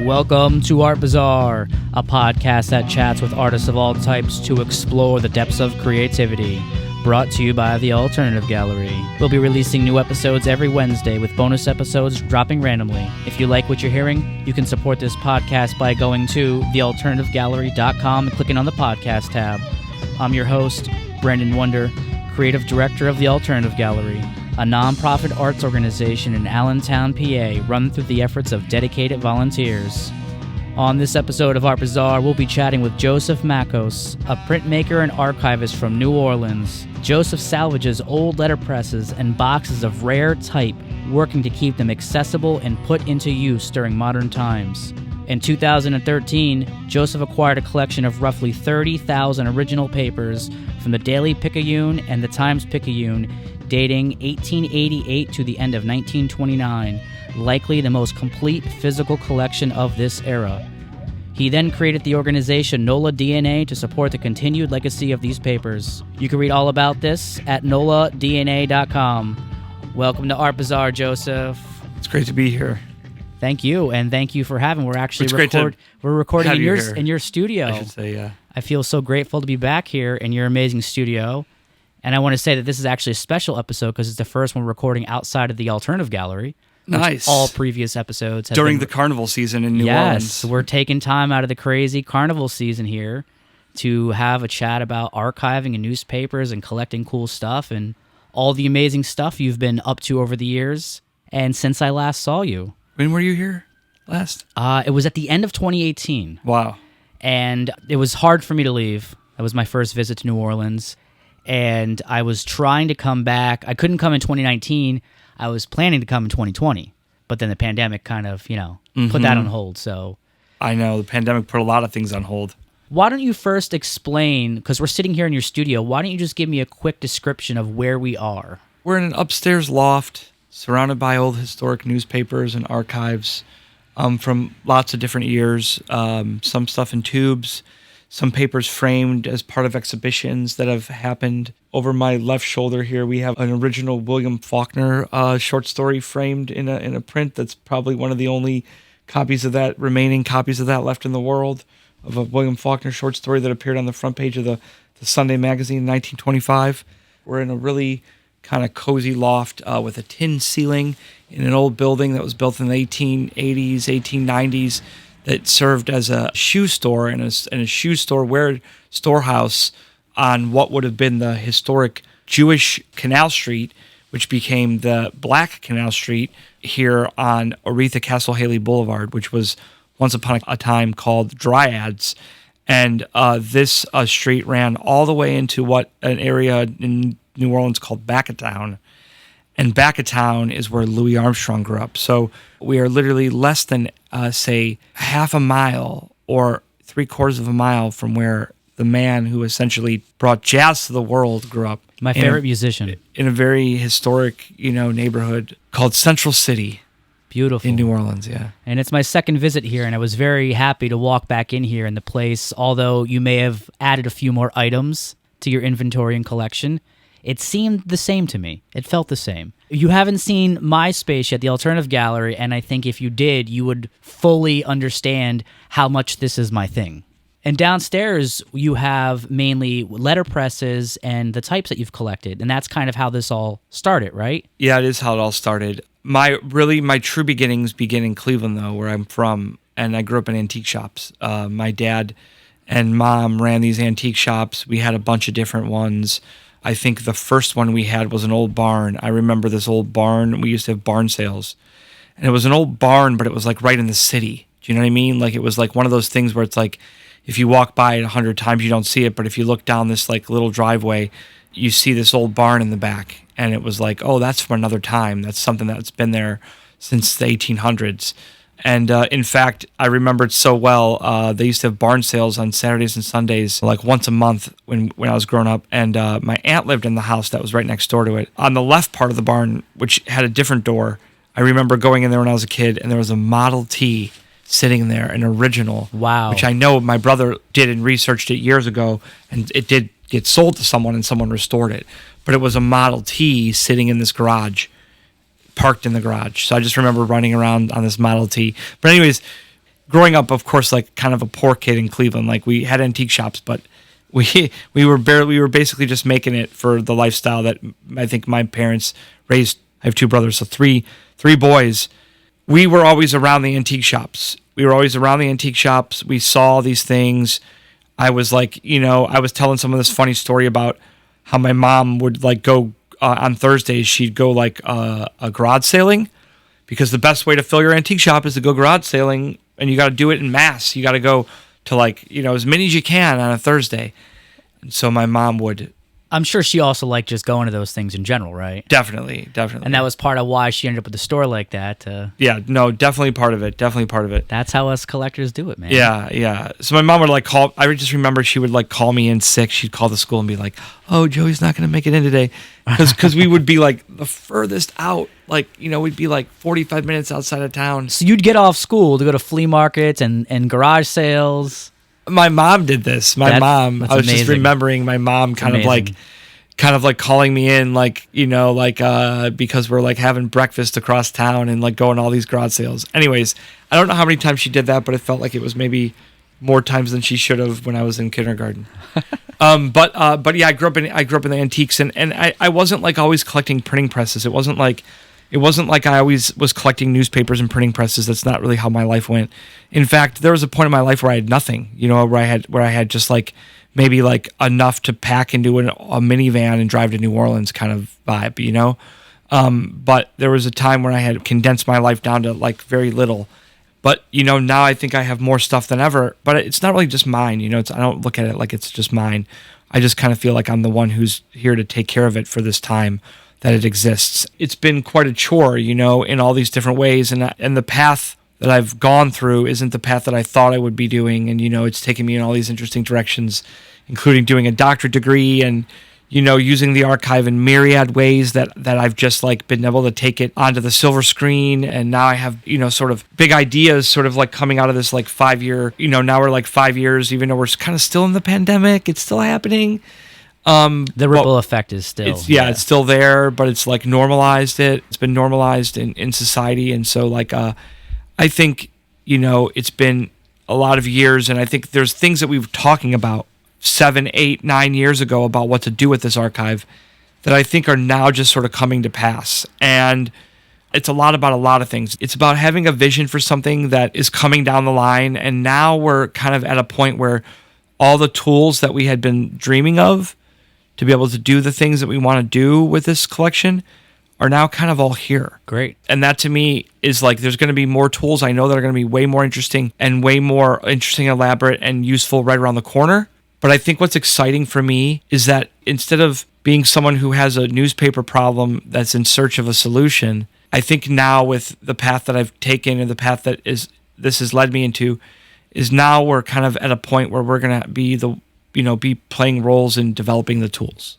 Welcome to Art Bazaar, a podcast that chats with artists of all types to explore the depths of creativity. Brought to you by the Alternative Gallery. We'll be releasing new episodes every Wednesday with bonus episodes dropping randomly. If you like what you're hearing, you can support this podcast by going to thealternativegallery.com and clicking on the podcast tab. I'm your host, Brandon Wonder, Creative Director of the Alternative Gallery, a nonprofit arts organization in Allentown, PA, run through the efforts of dedicated volunteers. On this episode of Art Bazaar, we'll be chatting with Joseph Makkos, a printmaker and archivist from New Orleans. Joseph salvages old letterpresses and boxes of rare type, working to keep them accessible and put into use during modern times. In 2013, Joseph acquired a collection of roughly 30,000 original papers from the Daily-Picayune and the Times-Picayune, dating 1888 to the end of 1929, likely the most complete physical collection of this era. He then created the organization NOLA DNA to support the continued legacy of these papers. You can read all about this at noladna.com. Welcome to Art Bazaar, Joseph. It's great to be here. Thank you, and thank you for having. We're actually we're recording in your studio. I should say, yeah. I feel so grateful to be back here in your amazing studio. And I want to say that this is actually a special episode because it's the first one we're recording outside of the Alternative Gallery. Nice. All previous episodes have during the carnival season in New Orleans. Yes, we're taking time out of the crazy carnival season here to have a chat about archiving and newspapers and collecting cool stuff and all the amazing stuff you've been up to over the years and since I last saw you. When were you here last? It was at the end of 2018. Wow. And it was hard for me to leave. That was my first visit to New Orleans. And I was trying to come back. I couldn't come in 2019. I was planning to come in 2020. But then the pandemic kind of, put that on hold. So I know. The pandemic put a lot of things on hold. Why don't you first explain, because we're sitting here in your studio, why don't you just give me a quick description of where we are? We're in an upstairs loft surrounded by old historic newspapers and archives from lots of different years. Some stuff in tubes. Some papers framed as part of exhibitions that have happened. Over my left shoulder here, we have an original William Faulkner short story framed in a print that's probably one of the only remaining copies of that left in the world, of a William Faulkner short story that appeared on the front page of the Sunday magazine in 1925. We're in a really kind of cozy loft with a tin ceiling in an old building that was built in the 1880s, 1890s. That served as a shoe store and a shoe store storehouse on what would have been the historic Jewish Canal Street, which became the Black Canal Street here on Oretha Castle Haley Boulevard, which was once upon a time called Dryads. And this street ran all the way into what an area in New Orleans called Back of Town. And Back of Town is where Louis Armstrong grew up. So we are literally less than, say, half a mile or 3/4 of a mile from where the man who essentially brought jazz to the world grew up. My favorite musician. In a very historic, neighborhood called Central City. Beautiful. In New Orleans, yeah. And it's my second visit here, and I was very happy to walk back in here in the place, although you may have added a few more items to your inventory and collection. It seemed the same to me. It felt the same. You haven't seen my space yet, the Alternative Gallery, and I think if you did, you would fully understand how much this is my thing. And downstairs, you have mainly letterpresses and the types that you've collected, and that's kind of how this all started, right? Yeah, it is how it all started. My true beginnings begin in Cleveland, though, where I'm from, and I grew up in antique shops. My dad and mom ran these antique shops. We had a bunch of different ones. I think the first one we had was an old barn. I remember this old barn. We used to have barn sales. And it was an old barn, but it was like right in the city. Do you know what I mean? Like it was like one of those things where it's like if you walk by it 100 times, you don't see it. But if you look down this like little driveway, you see this old barn in the back. And it was like, oh, that's from another time. That's something that's been there since the 1800s. And in fact, I remember it so well. They used to have barn sales on Saturdays and Sundays, like once a month when I was growing up. And my aunt lived in the house that was right next door to it. On the left part of the barn, which had a different door, I remember going in there when I was a kid, and there was a Model T sitting there, an original. Wow. Which I know my brother did and researched it years ago, and it did get sold to someone, and someone restored it. But it was a Model T sitting in this garage. Parked in the garage. So I just remember running around on this Model T. But anyways, growing up, of course, like kind of a poor kid in Cleveland. Like we had antique shops, but we were basically just making it for the lifestyle that I think my parents raised. I have two brothers, so three boys. We were always around the antique shops. We saw these things. I was like, I was telling someone this funny story about how my mom would like go on Thursdays. She'd go like a garage sailing, because the best way to fill your antique shop is to go garage sailing, and you got to do it in mass. You got to go to like, as many as you can on a Thursday. And so my mom would. I'm sure she also liked just going to those things in general, right? Definitely. And that was part of why she ended up with the store like that. Yeah, no, definitely part of it. That's how us collectors do it, man. Yeah. So my mom would like call. I just remember she would like call me in sick. She'd call the school and be like, "Oh, Joey's not going to make it in today," because we would be like the furthest out. Like, we'd be like 45 minutes outside of town. So you'd get off school to go to flea markets and garage sales. My mom did this. I was amazing. Just remembering my mom kind of like calling me in, like, because we're like having breakfast across town and like going to all these garage sales. Anyways, I don't know how many times she did that, but it felt like it was maybe more times than she should have when I was in kindergarten. But yeah, I grew up in the antiques, and I wasn't like always collecting printing presses. It wasn't like I always was collecting newspapers and printing presses. That's not really how my life went. In fact, there was a point in my life where I had nothing, where I had just like maybe like enough to pack into a minivan and drive to New Orleans kind of vibe, But there was a time where I had condensed my life down to like very little. But, now I think I have more stuff than ever, but it's not really just mine, I don't look at it like it's just mine. I just kind of feel like I'm the one who's here to take care of it for this time that it exists. It's been quite a chore, in all these different ways. And the path that I've gone through isn't the path that I thought I would be doing. And, it's taken me in all these interesting directions, including doing a doctorate degree and, using the archive in myriad ways that I've just like been able to take it onto the silver screen. And now I have, sort of big ideas sort of like coming out of this like 5 year, now we're like 5 years, even though we're kind of still in the pandemic, it's still happening. The ripple effect is still. It's still there, but it's like normalized it. It's been normalized in society. And so like, I think, it's been a lot of years, and I think there's things that we were talking about 7, 8, 9 years ago about what to do with this archive that I think are now just sort of coming to pass. And it's a lot about a lot of things. It's about having a vision for something that is coming down the line. And now we're kind of at a point where all the tools that we had been dreaming of to be able to do the things that we want to do with this collection are now kind of all here. Great. And that to me is like, there's going to be more tools I know that are going to be way more interesting and elaborate and useful right around the corner. But I think what's exciting for me is that instead of being someone who has a newspaper problem that's in search of a solution, I think now with the path that I've taken and the path that this has led me into, is now we're kind of at a point where we're going to be playing roles in developing the tools,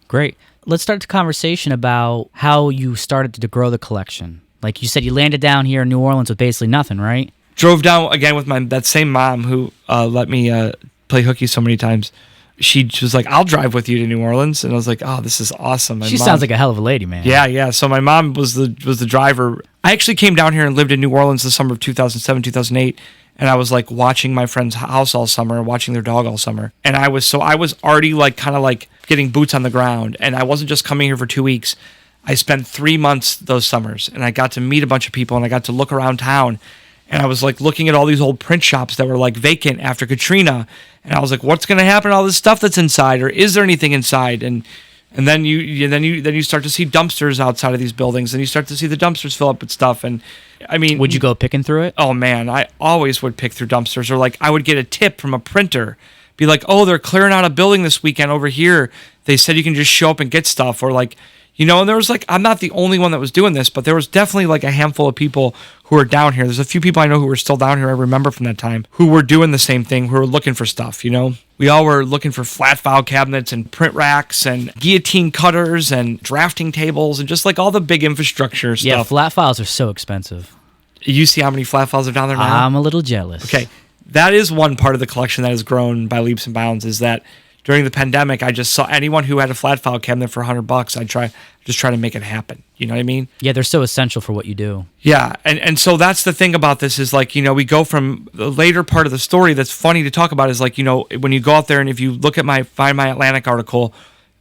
Great. Let's start the conversation about how you started to grow the collection. Like you said, you landed down here in New Orleans with basically nothing, right? Drove down again with that same mom who let me play hooky so many times. She was like, "I'll drive with you to New Orleans," and I was like, "Oh, this is awesome." She sounds like a hell of a lady, man. Yeah. So my mom was the driver. I actually came down here and lived in New Orleans the summer of 2007, 2008. And I was like watching my friend's house all summer, watching their dog all summer. And I was already like kind of like getting boots on the ground. And I wasn't just coming here for 2 weeks. I spent 3 months those summers, and I got to meet a bunch of people, and I got to look around town. And I was like looking at all these old print shops that were like vacant after Katrina. And I was like, what's going to happen to all this stuff that's inside, or is there anything inside? And then you start to see dumpsters outside of these buildings, and you start to see the dumpsters fill up with stuff. And I mean, would you go picking through it? Oh man, I always would pick through dumpsters, or like I would get a tip from a printer, be like, oh, they're clearing out a building this weekend over here. They said you can just show up and get stuff, or like, and there was like, I'm not the only one that was doing this, but there was definitely like a handful of people who are down here. There's a few people I know who are still down here. I remember from that time who were doing the same thing, who were looking for stuff, We all were looking for flat file cabinets and print racks and guillotine cutters and drafting tables and just like all the big infrastructure stuff. Yeah, flat files are so expensive. You see how many flat files are down there now? I'm a little jealous. Okay. That is one part of the collection that has grown by leaps and bounds, is that during the pandemic, I just saw anyone who had a flat file cabinet for $100. I'd try to make it happen. You know what I mean? Yeah, they're so essential for what you do. Yeah, and so that's the thing about this is like, we go from the later part of the story that's funny to talk about is like, when you go out there and if you look at find my Atlantic article,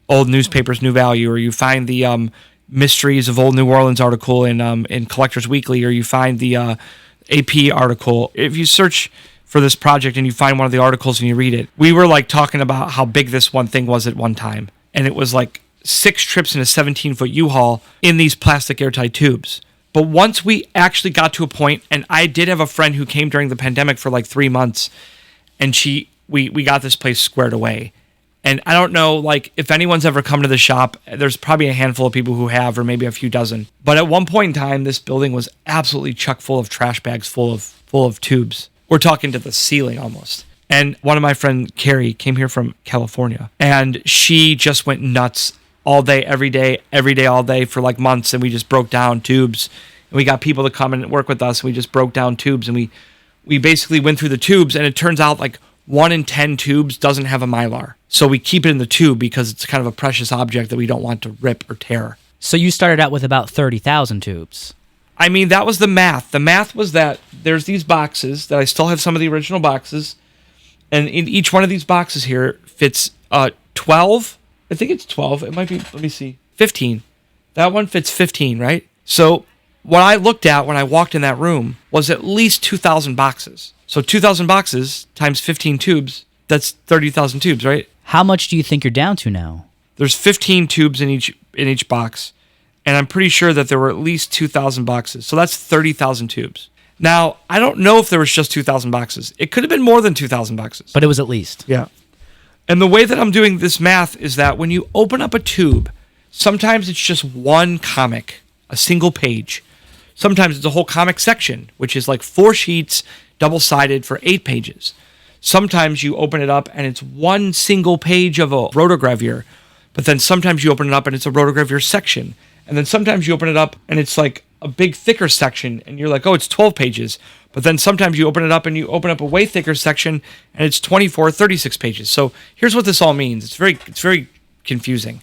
Old Newspapers, New Value, or you find the Mysteries of Old New Orleans article in Collectors Weekly, or you find the AP article. If you search for this project and you find one of the articles and you read it, we were like talking about how big this one thing was at one time. And it was like 6 trips in a 17-foot U-Haul in these plastic airtight tubes. But once we actually got to a point, and I did have a friend who came during the pandemic for like 3 months, and we got this place squared away. And I don't know, like, if anyone's ever come to the shop, there's probably a handful of people who have, or maybe a few dozen. But at one point in time, this building was absolutely chock full of trash bags full of tubes. We're talking to the ceiling almost. And one of my friend, Carrie, came here from California, and she just went nuts all day, every day, all day for like months. And we just broke down tubes, and we got people to come and work with us. And we just broke down tubes, and we basically went through the tubes, and it turns out like 1 in 10 tubes doesn't have a Mylar. So we keep it in the tube because it's kind of a precious object that we don't want to rip or tear. So you started out with about 30,000 tubes. I mean, that was the math. The math was that there's these boxes that I still have some of the original boxes. And in each one of these boxes here fits 12. I think it's 12. It might be, let me see, 15. That one fits 15, right? So what I looked at when I walked in that room was at least 2,000 boxes. So 2,000 boxes times 15 tubes, that's 30,000 tubes, right? How much do you think you're down to now? There's 15 tubes in each box, and I'm pretty sure that there were at least 2,000 boxes. So that's 30,000 tubes. Now, I don't know if there was just 2,000 boxes. It could have been more than 2,000 boxes. But it was at least. Yeah. And the way that I'm doing this math is that when you open up a tube, sometimes it's just one comic, a single page. Sometimes it's a whole comic section, which is like 4 sheets, double-sided for 8 pages. Sometimes you open it up and it's one single page of a rotogravure, but then sometimes you open it up and it's a rotogravure section. And then sometimes you open it up and it's like a big thicker section and you're like, oh, it's 12 pages. But then sometimes you open it up and you open up a way thicker section and it's 24, 36 pages. So here's what this all means. It's very confusing.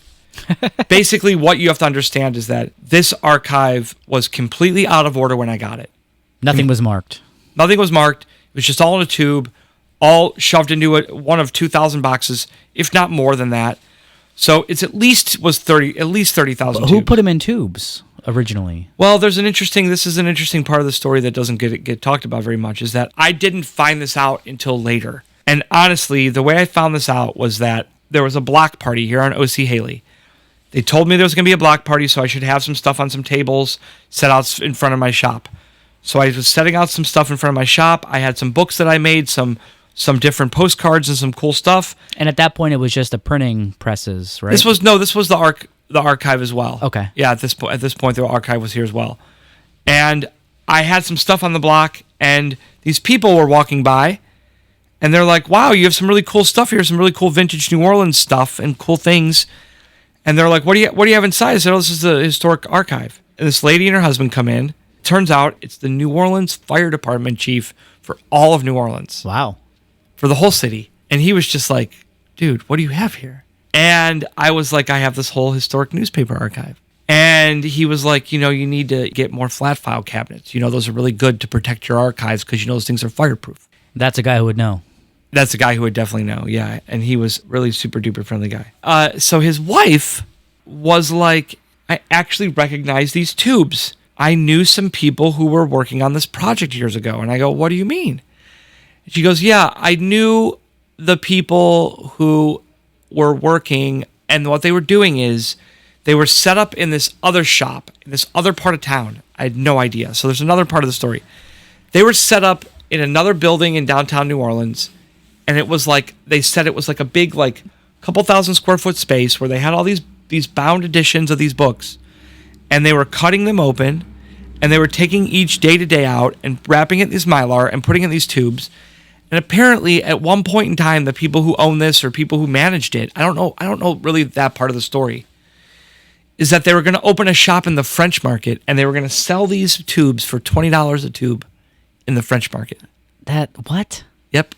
Basically, what you have to understand is that this archive was completely out of order when I got it. Nothing was marked. Nothing was marked. It was just all in a tube, all shoved into one of 2,000 boxes, if not more than that. So it's at least 30,000 tubes. Who put them in tubes originally? Well, this is an interesting part of the story that doesn't get talked about very much, is that I didn't find this out until later. And honestly, the way I found this out was that there was a block party here on O.C. Haley. They told me there was going to be a block party, so I should have some stuff on some tables set out in front of my shop. So I was setting out some stuff in front of my shop. I had some books that I made, some different postcards and some cool stuff. And at that point, it was just the printing presses, right? This was the archive as well. Okay. Yeah, at this point, the archive was here as well. And I had some stuff on the block, and these people were walking by, and they're like, wow, you have some really cool stuff here, some really cool vintage New Orleans stuff and cool things. And they're like, what do you have inside? I said, oh, this is the historic archive. And this lady and her husband come in. Turns out it's the New Orleans Fire Department chief for all of New Orleans. Wow. For the whole city. And he was just like, dude, what do you have here? And I was like, I have this whole historic newspaper archive. And he was like, you need to get more flat file cabinets. Those are really good to protect your archives because those things are fireproof. That's a guy who would know. That's a guy who would definitely know, yeah. And he was really super duper friendly guy. So his wife was like, I actually recognize these tubes. I knew some people who were working on this project years ago. And I go, what do you mean? And she goes, yeah, I knew the people who were working, and what they were doing is they were set up in this other shop, in this other part of town. I had no idea. So there's another part of the story. They were set up in another building in downtown New Orleans, and it was like, they said it was like a big, like, couple 1,000 square foot space where they had all these bound editions of these books, and they were cutting them open, and they were taking each day-to-day out and wrapping it in this Mylar and putting it in these tubes. And apparently, at one point in time, the people who own this or people who managed it, I don't know really that part of the story, is that they were going to open a shop in the French market, and they were going to sell these tubes for $20 a tube in the French market. What? Yep.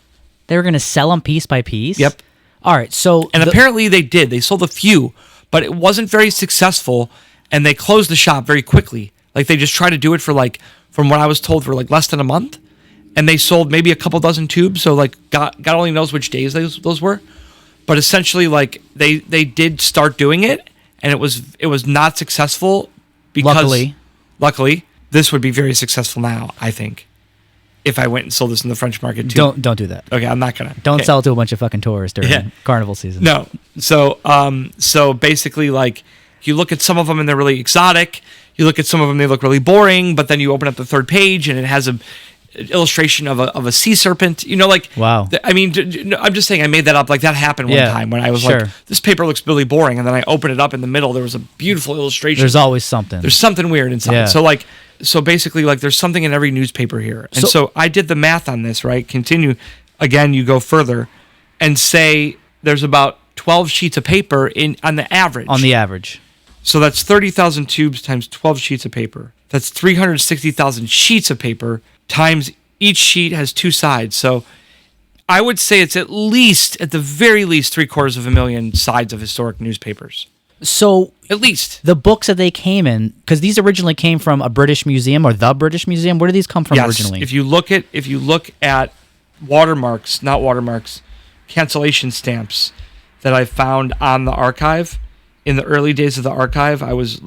They were going to sell them piece by piece? Yep. All right, so And apparently they did. They sold a few, but it wasn't very successful, and they closed the shop very quickly. Like, they just tried to do it for, like, from what I was told, for, like, less than a month. And they sold maybe a couple dozen tubes, so, like, God only knows which days those were. But essentially, like, they did start doing it, and it was not successful because... Luckily, this would be very successful now, I think, if I went and sold this in the French market too. Don't do that. Okay, I'm not gonna. Don't sell it to a bunch of fucking tourists during carnival season. No. So basically, like, you look at some of them and they're really exotic. You look at some of them, they look really boring. But then you open up the third page and it has an illustration of a sea serpent. You know, like, wow. I mean, I'm just saying, I made that up. Like, that happened one time when I was like, this paper looks really boring, and then I opened it up in the middle. There was a beautiful illustration. There's always something. There's something weird inside. Yeah. So basically, like, there's something in every newspaper here. And so I did the math on this, right? Continue. Again, you go further and say there's about 12 sheets of paper on the average. On the average. So that's 30,000 tubes times 12 sheets of paper. That's 360,000 sheets of paper times each sheet has two sides. So I would say it's at the very least, 750,000 sides of historic newspapers. So at least the books that they came in, because these originally came from a British museum or the British Museum. Where did these come from originally? If you look at cancellation stamps that I found on the archive in the early days of the archive, I was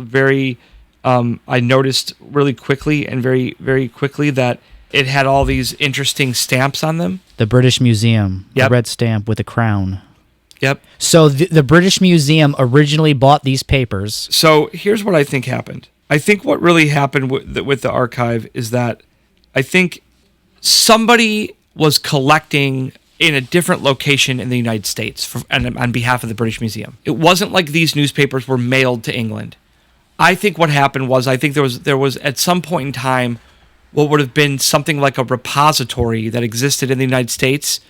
I noticed really quickly and very, very quickly that it had all these interesting stamps on them. The British Museum, the red stamp with a crown. Yep. So the British Museum originally bought these papers. So here's what I think happened. I think what really happened with the archive is that I think somebody was collecting in a different location in the United States on behalf of the British Museum. It wasn't like these newspapers were mailed to England. I think what happened was there was at some point in time what would have been something like a repository that existed in the United States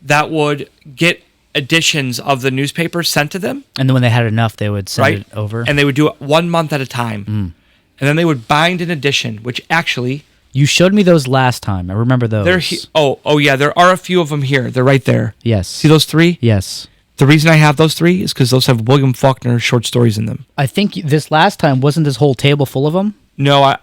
that would get editions of the newspaper sent to them. And then when they had enough, they would send it over. And they would do it 1 month at a time. And then they would bind an edition, which actually... You showed me those last time. I remember those. Yeah, there are a few of them here. They're right there. Yes. See those 3? Yes. The reason I have those 3 is because those have William Faulkner short stories in them. I think this last time, wasn't this whole table full of them? No,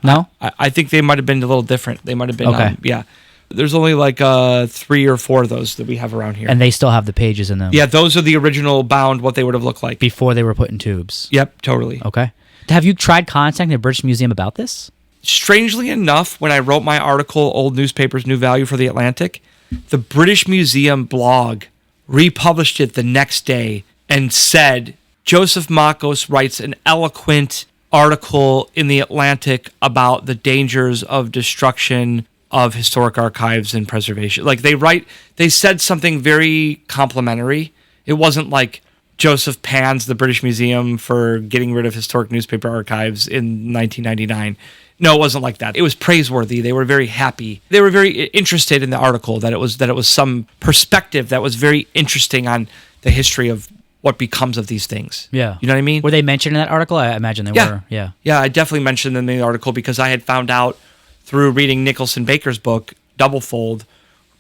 I think they might have been a little different. They might have been, okay. There's only like 3 or 4 of those that we have around here. And they still have the pages in them? Yeah, those are the original bound, what they would have looked like. Before they were put in tubes? Yep, totally. Okay. Have you tried contacting the British Museum about this? Strangely enough, when I wrote my article, Old Newspapers, New Value for the Atlantic, the British Museum blog republished it the next day and said, Joseph Makkos writes an eloquent article in the Atlantic about the dangers of destruction of historic archives and preservation. Like, they said something very complimentary. It wasn't like Joseph pans the British Museum for getting rid of historic newspaper archives in 1999. No, it wasn't like that. It was praiseworthy. They were very happy. They were very interested in the article, that it was some perspective that was very interesting on the history of what becomes of these things. Yeah. You know what I mean? Were they mentioned in that article? I imagine they were. Yeah. Yeah, I definitely mentioned them in the article because I had found out through reading Nicholson Baker's book, Doublefold,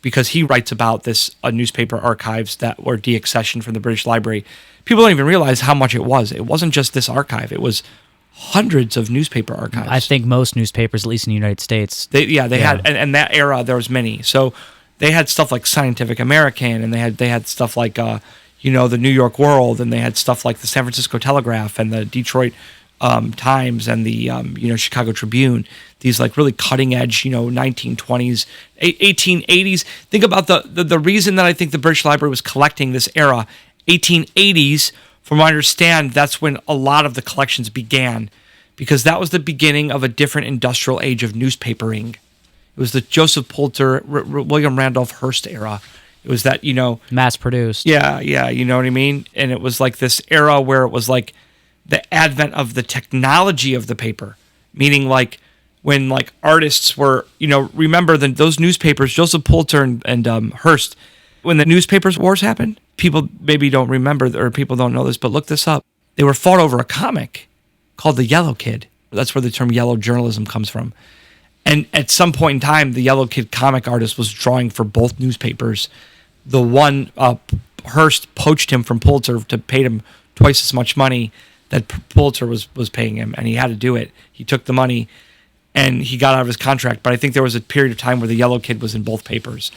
because he writes about this newspaper archives that were deaccessioned from the British Library. People don't even realize how much it was. It wasn't just this archive. It was hundreds of newspaper archives. I think most newspapers, at least in the United States. They had, and that era, there was many. So they had stuff like Scientific American, and they had stuff like, the New York World, and they had stuff like the San Francisco Telegraph and the Detroit Times and the, Chicago Tribune. These like really cutting edge, 1920s, 1880s. Think about the reason that I think the British Library was collecting this era, 1880s. From what I understand, that's when a lot of the collections began, because that was the beginning of a different industrial age of newspapering. It was the Joseph Poulter, William Randolph Hearst era. It was that, mass-produced. Yeah, you know what I mean? And it was like this era where it was like the advent of the technology of the paper, meaning like when like artists were, remember those newspapers, Joseph Poulter and Hearst, when the newspapers wars happened, people maybe don't remember, or people don't know this, but look this up. They were fought over a comic called The Yellow Kid. That's where the term yellow journalism comes from. And at some point in time, the Yellow Kid comic artist was drawing for both newspapers. the one Hearst poached him from Pulitzer to pay him twice as much money that Pulitzer was paying him, and he had to do it. He took the money, and he got out of his contract. But I think there was a period of time where the Yellow Kid was in both papers.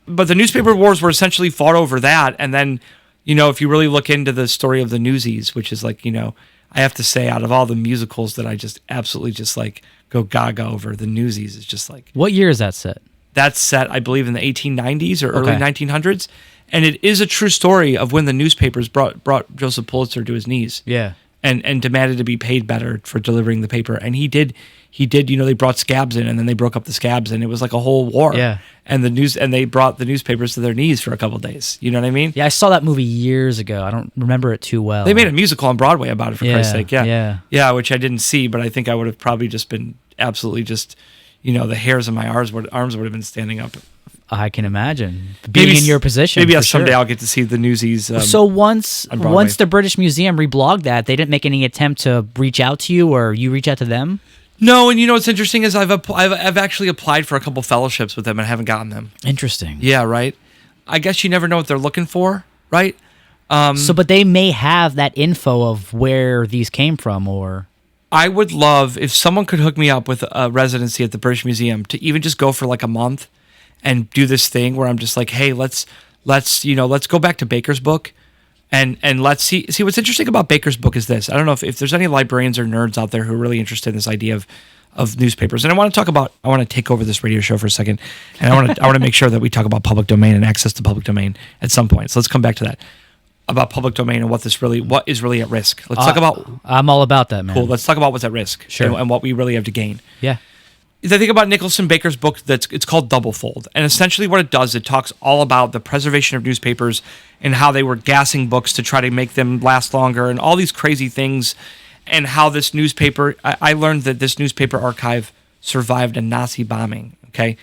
But the newspaper wars were essentially fought over that. And then, if you really look into the story of the Newsies, which is like, I have to say, out of all the musicals that I just absolutely just like go gaga over, the Newsies is just like... What year is that set? That's set, I believe, in the 1890s or early 1900s. And it is a true story of when the newspapers brought Joseph Pulitzer to his knees. Yeah. And demanded to be paid better for delivering the paper. And he did, they brought scabs in, and then they broke up the scabs, and it was like a whole war. Yeah. And they brought the newspapers to their knees for a couple of days. You know what I mean? Yeah, I saw that movie years ago. I don't remember it too well. They made a musical on Broadway about it, for Christ's sake. Yeah. Yeah, which I didn't see, but I think I would have probably just been absolutely just, the hairs on my arms would have been standing up. I can imagine being in your position. Maybe someday I'll get to see the Newsies. So once the British Museum reblogged that, they didn't make any attempt to reach out to you, or you reach out to them? No, and what's interesting is I've actually applied for a couple fellowships with them and I haven't gotten them. Interesting. Yeah, right. I guess you never know what they're looking for, right? But they may have that info of where these came from, or... I would love if someone could hook me up with a residency at the British Museum to even just go for like a month and do this thing where I'm just like, hey, let's go back to Baker's book and let's see what's interesting about Baker's book is this. I don't know if there's any librarians or nerds out there who are really interested in this idea of newspapers. And I want to take over this radio show for a second. And I want to make sure that we talk about public domain and access to public domain at some point. So let's come back to that. About public domain and what is really at risk. Let's talk about... I'm all about that, man. Cool. Let's talk about what's at risk. Sure. And what we really have to gain. Yeah. I think about Nicholson Baker's book it's called Double Fold. And essentially what it does, it talks all about the preservation of newspapers and how they were gassing books to try to make them last longer and all these crazy things, and how this newspaper... I learned that this newspaper archive survived a Nazi bombing, okay?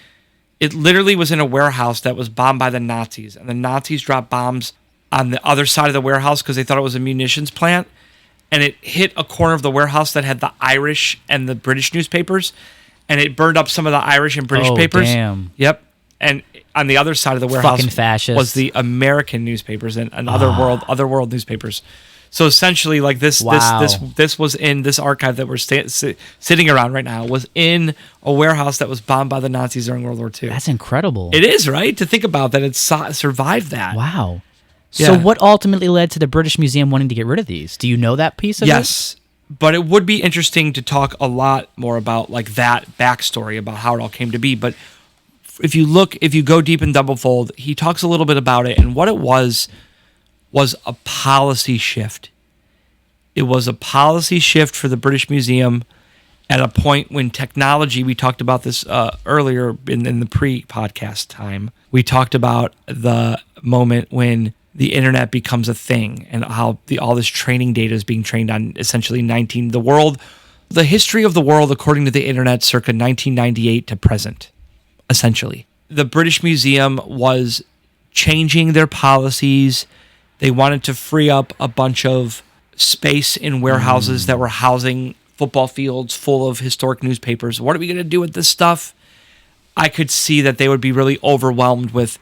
It literally was in a warehouse that was bombed by the Nazis, and the Nazis dropped bombs on the other side of the warehouse because they thought it was a munitions plant, and it hit a corner of the warehouse that had the Irish and the British newspapers, and it burned up some of the Irish and British papers. Damn. Yep. And on the other side of the warehouse Fucking fascists. was the American newspapers and other world newspapers. So essentially, like this was in this archive that we're sitting around right now was in a warehouse that was bombed by the Nazis during World War II. That's incredible. It is, right? To think about that, it survived that. Wow. Yeah. So what ultimately led to the British Museum wanting to get rid of these? Do you know that piece of it? Yes. But it would be interesting to talk a lot more about like that backstory about how it all came to be. But if you go deep in Double Fold, he talks a little bit about it, and what it was a policy shift. It was a policy shift for the British Museum at a point when technology, we talked about this earlier in the pre-podcast time, we talked about the moment when the internet becomes a thing and how all this training data is being trained on essentially the history of the world according to the internet circa 1998 to present, essentially. The British Museum was changing their policies. They wanted to free up a bunch of space in warehouses that were housing football fields full of historic newspapers. What are we going to do with this stuff? I could see that they would be really overwhelmed with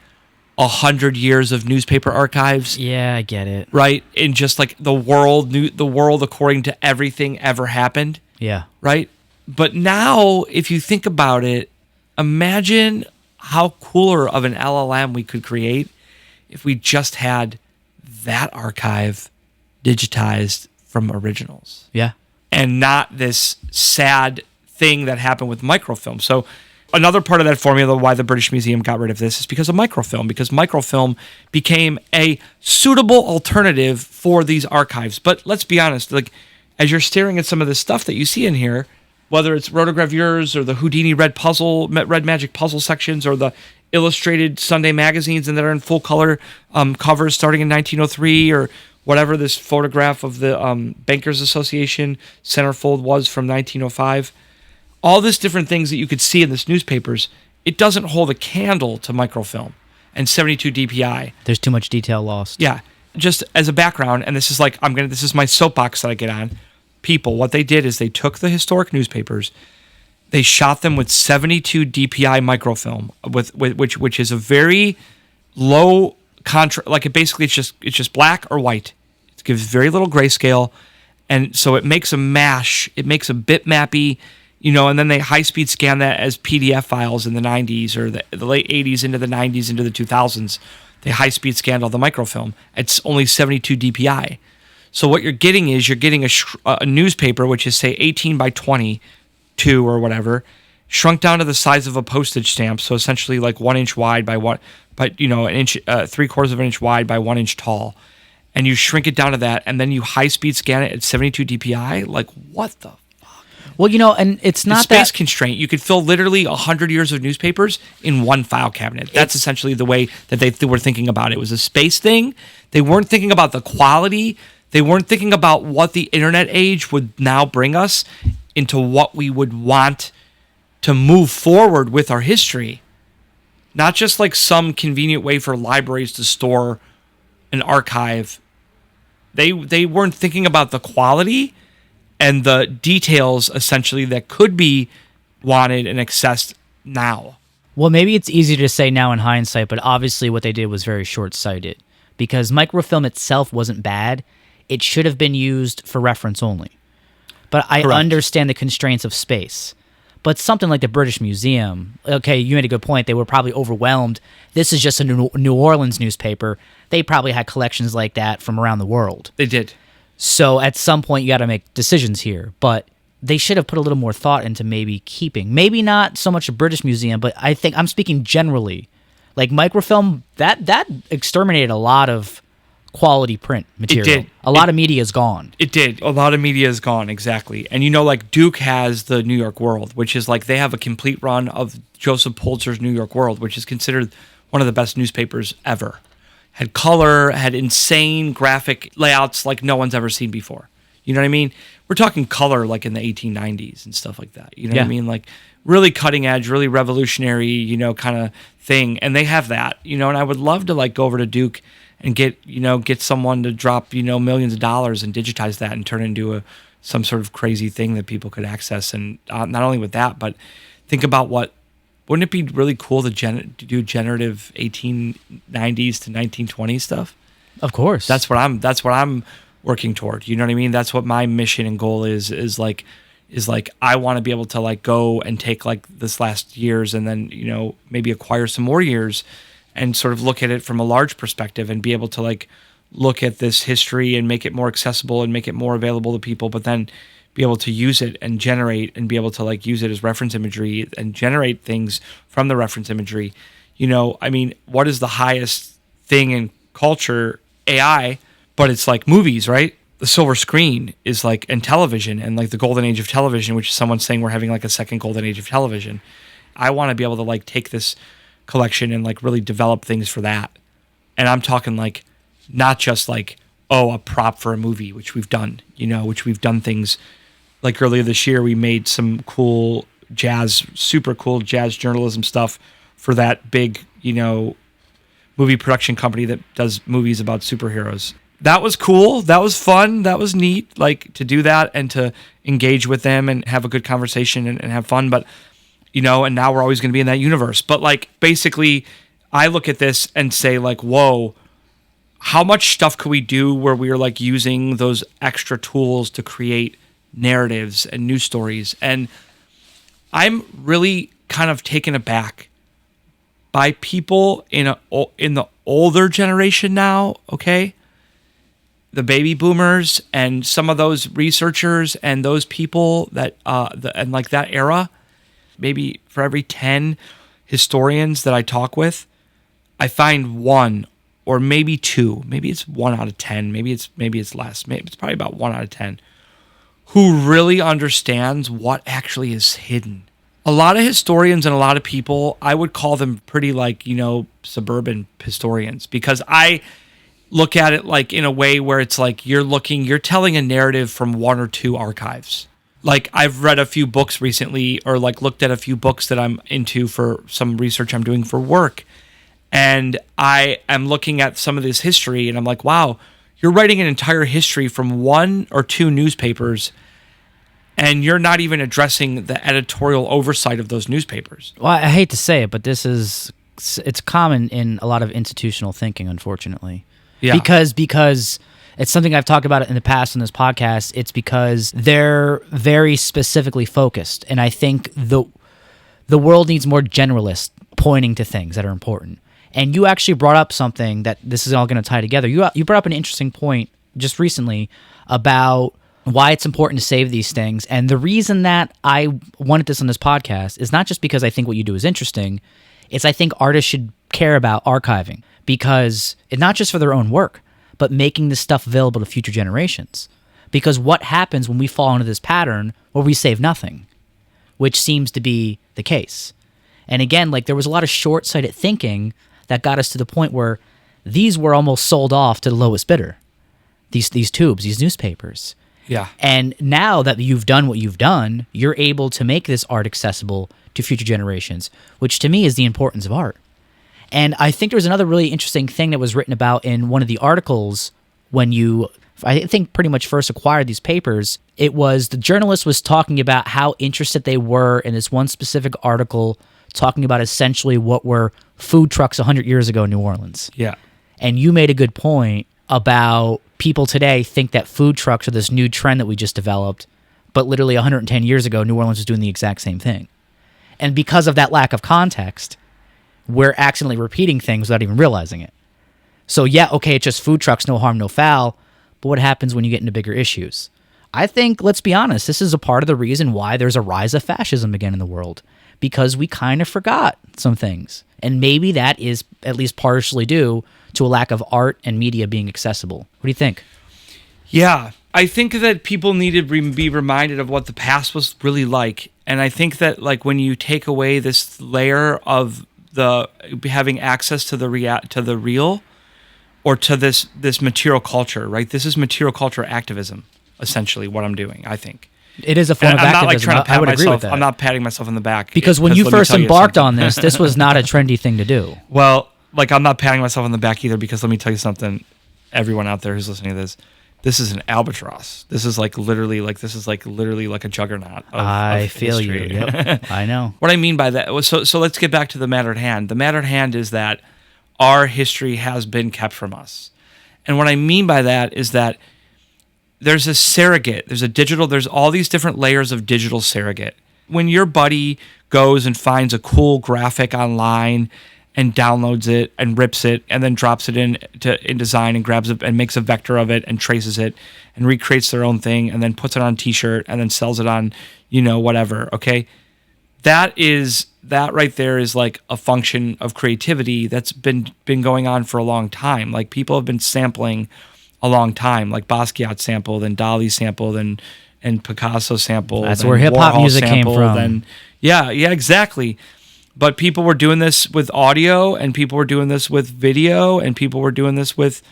100 years of newspaper archives. Yeah, I get it. Right? In just like the world according to everything ever happened. Yeah. Right? But now, if you think about it, imagine how cooler of an LLM we could create if we just had that archive digitized from originals. Yeah. And not this sad thing that happened with microfilm. So another part of that formula why the British Museum got rid of this is because of microfilm, because microfilm became a suitable alternative for these archives. But let's be honest, like as you're staring at some of the stuff that you see in here, whether it's rotogravures or the Houdini red magic puzzle sections or the illustrated Sunday magazines and that are in full color covers starting in 1903 or whatever this photograph of the Bankers Association centerfold was from 1905, all these different things that you could see in this newspapers, it doesn't hold a candle to microfilm and 72 DPI. There's too much detail lost. Yeah. Just as a background, and this is my soapbox that I get on. People, what they did is they took the historic newspapers, they shot them with 72 DPI microfilm, which is a very low like it's just black or white. It gives very little grayscale, and so it makes a mash. It makes a bitmappy, and then they high-speed scan that as PDF files in the 90s or the late 80s into the 90s into the 2000s. They high-speed scanned all the microfilm. It's only 72 DPI. So what you're getting is a newspaper, which is, say, 18 by 22 or whatever, shrunk down to the size of a postage stamp. So essentially like 1 inch wide by an inch, 3/4 of an inch wide by 1 inch tall. And you shrink it down to that, and then you high-speed scan it at 72 DPI. Like, what the fuck? Well, and it's not space constraint. You could fill literally 100 years of newspapers in one file cabinet. That's essentially the way that they were thinking about it. It was a space thing. They weren't thinking about the quality. They weren't thinking about what the internet age would now bring us into what we would want to move forward with our history. Not just like some convenient way for libraries to store an archive. They weren't thinking about the quality and the details, essentially, that could be wanted and accessed now. Well, maybe it's easy to say now in hindsight, but obviously what they did was very short-sighted because microfilm itself wasn't bad. It should have been used for reference only. But I understand the constraints of space. But something like the British Museum, okay, you made a good point. They were probably overwhelmed. This is just a New Orleans newspaper. They probably had collections like that from around the world. They did. So at some point, you got to make decisions here. But they should have put a little more thought into maybe keeping. Maybe not so much a British Museum, but I think I'm speaking generally. Like microfilm, that exterminated a lot of quality print material. It did. A lot of media is gone. It did. A lot of media is gone, exactly. And like Duke has the New York World, which is like they have a complete run of Joseph Pulitzer's New York World, which is considered one of the best newspapers ever. Had color, had insane graphic layouts like no one's ever seen before. You know what I mean? We're talking color like in the 1890s and stuff like that. You know what I mean? Like really cutting edge, really revolutionary, kind of thing. And they have that, and I would love to like go over to Duke and get someone to drop, millions of dollars and digitize that and turn it into some sort of crazy thing that people could access. And not only with that, but think about wouldn't it be really cool to do generative 1890s to 1920s stuff? Of course. That's what I'm working toward. You know what I mean? That's what my mission and goal is like I want to be able to like go and take like this last years and then, maybe acquire some more years and sort of look at it from a large perspective and be able to like look at this history and make it more accessible and make it more available to people, but then be able to use it and generate and be able to like use it as reference imagery and generate things from the reference imagery. I mean, what is the highest thing in culture? AI, but it's like movies, right? The silver screen is like in television and like the golden age of television, which is someone saying we're having like a second golden age of television. I want to be able to like take this collection and like really develop things for that. And I'm talking like not just like, a prop for a movie, which we've done, which we've done things like earlier this year. We made some super cool jazz journalism stuff for that big, movie production company that does movies about superheroes. That was cool. That was fun. That was neat, like to do that and to engage with them and have a good conversation and have fun. But and now we're always going to be in that universe. But like, basically, I look at this and say like, whoa, how much stuff could we do where we're like using those extra tools to create narratives and news stories? And I'm really kind of taken aback by people in the older generation now, okay? The baby boomers and some of those researchers and those people that, and like that era, maybe for every 10 historians that I talk with, I find one or maybe two, maybe it's 1 out of 10, maybe it's less, maybe it's probably about 1 out of 10, who really understands what actually is hidden. A lot of historians and a lot of people, I would call them pretty like, suburban historians, because I look at it like in a way where it's like you're telling a narrative from one or two archives. Like I've read a few books recently or like looked at a few books that I'm into for some research I'm doing for work. And I am looking at some of this history and I'm like, wow, you're writing an entire history from one or two newspapers and you're not even addressing the editorial oversight of those newspapers. Well, I hate to say it, but this is it's common in a lot of institutional thinking, unfortunately. Yeah. Because it's something I've talked about in the past on this podcast. It's because they're very specifically focused, and I think the world needs more generalists pointing to things that are important. And you actually brought up something that this is all going to tie together. You brought up an interesting point just recently about why it's important to save these things. And the reason that I wanted this on this podcast is not just because I think what you do is interesting. It's I think artists should care about archiving, because it's not just for their own work, but making this stuff available to future generations. Because what happens when we fall into this pattern where we save nothing, which seems to be the case. And again, like, there was a lot of short-sighted thinking that got us to the point where these were almost sold off to the lowest bidder. These tubes, these newspapers. Yeah. And now that you've done what you've done, you're able to make this art accessible to future generations, which to me is the importance of art. And I think there was another really interesting thing that was written about in one of the articles when you, I think, pretty much first acquired these papers. It was the journalist was talking about how interested they were in this one specific article talking about essentially what were food trucks 100 years ago in New Orleans. Yeah. And you made a good point about people today think that food trucks are this new trend that we just developed, but literally 110 years ago, New Orleans was doing the exact same thing. And because of that lack of context, we're accidentally repeating things without even realizing it. So yeah, okay, it's just food trucks, no harm, no foul, but what happens when you get into bigger issues? I think, let's be honest, this is a part of the reason why there's a rise of fascism again in the world, because we kind of forgot some things. And maybe that is at least partially due to a lack of art and media being accessible. What do you think? Yeah, I think that people need to be reminded of what the past was really like. And I think that, like, when you take away this layer of the having access to the real, or to this material culture, right? This is material culture activism, essentially, what I'm doing, I think. It is a form of I'm activism. not like trying to pat I would agree myself. with that. I'm not patting myself on the back. Because when you first embarked on this was not a trendy thing to do. Well, like, I'm not patting myself on the back either, because let me tell you something, everyone out there who's listening to this is an albatross. This is literally like a juggernaut I of feel history. you. Yep. I know. What I mean by that, so let's get back to the matter at hand. The matter at hand is that our history has been kept from us. And what I mean by that is that there's a surrogate, there's all these different layers of digital surrogate. When your buddy goes and finds a cool graphic online and downloads it and rips it and then drops it in design and grabs it and makes a vector of it and traces it and recreates their own thing and then puts it on a t-shirt and then sells it on, whatever, okay? That right there is like a function of creativity that's been going on for a long time. Like, people have been sampling a long time, like Basquiat sampled and Dali sampled and Picasso sampled. That's where hip-hop music came from. Yeah, exactly. But people were doing this with audio, and people were doing this with video, and people were doing this with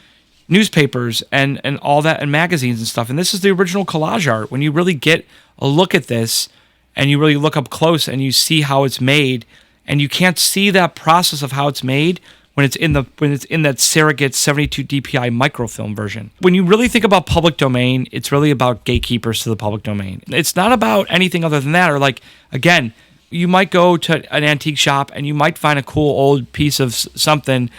newspapers and all that, and magazines and stuff. And this is the original collage art. When you really get a look at this and you really look up close and you see how it's made, and you can't see that process of how it's made when it's in that surrogate 72 DPI microfilm version. When you really think about public domain, it's really about gatekeepers to the public domain. It's not about anything other than that. Or, like, again, you might go to an antique shop and you might find a cool old piece of something,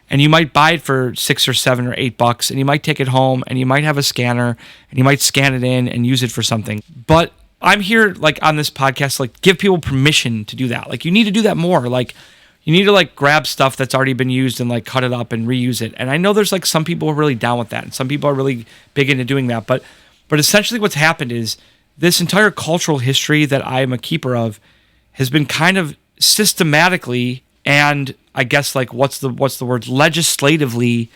and you might buy it for $6 or $7 or $8, and you might take it home, and you might have a scanner, and you might scan it in and use it for something. But I'm here, like, on this podcast, like, give people permission to do that. Like, you need to do that more. Like, you need to, like, grab stuff that's already been used and, like, cut it up and reuse it. And I know there's, like, some people who are really down with that, and some people are really big into doing that. But essentially what's happened is this entire cultural history that I am a keeper of has been kind of systematically, and I guess, like, what's the word, legislatively,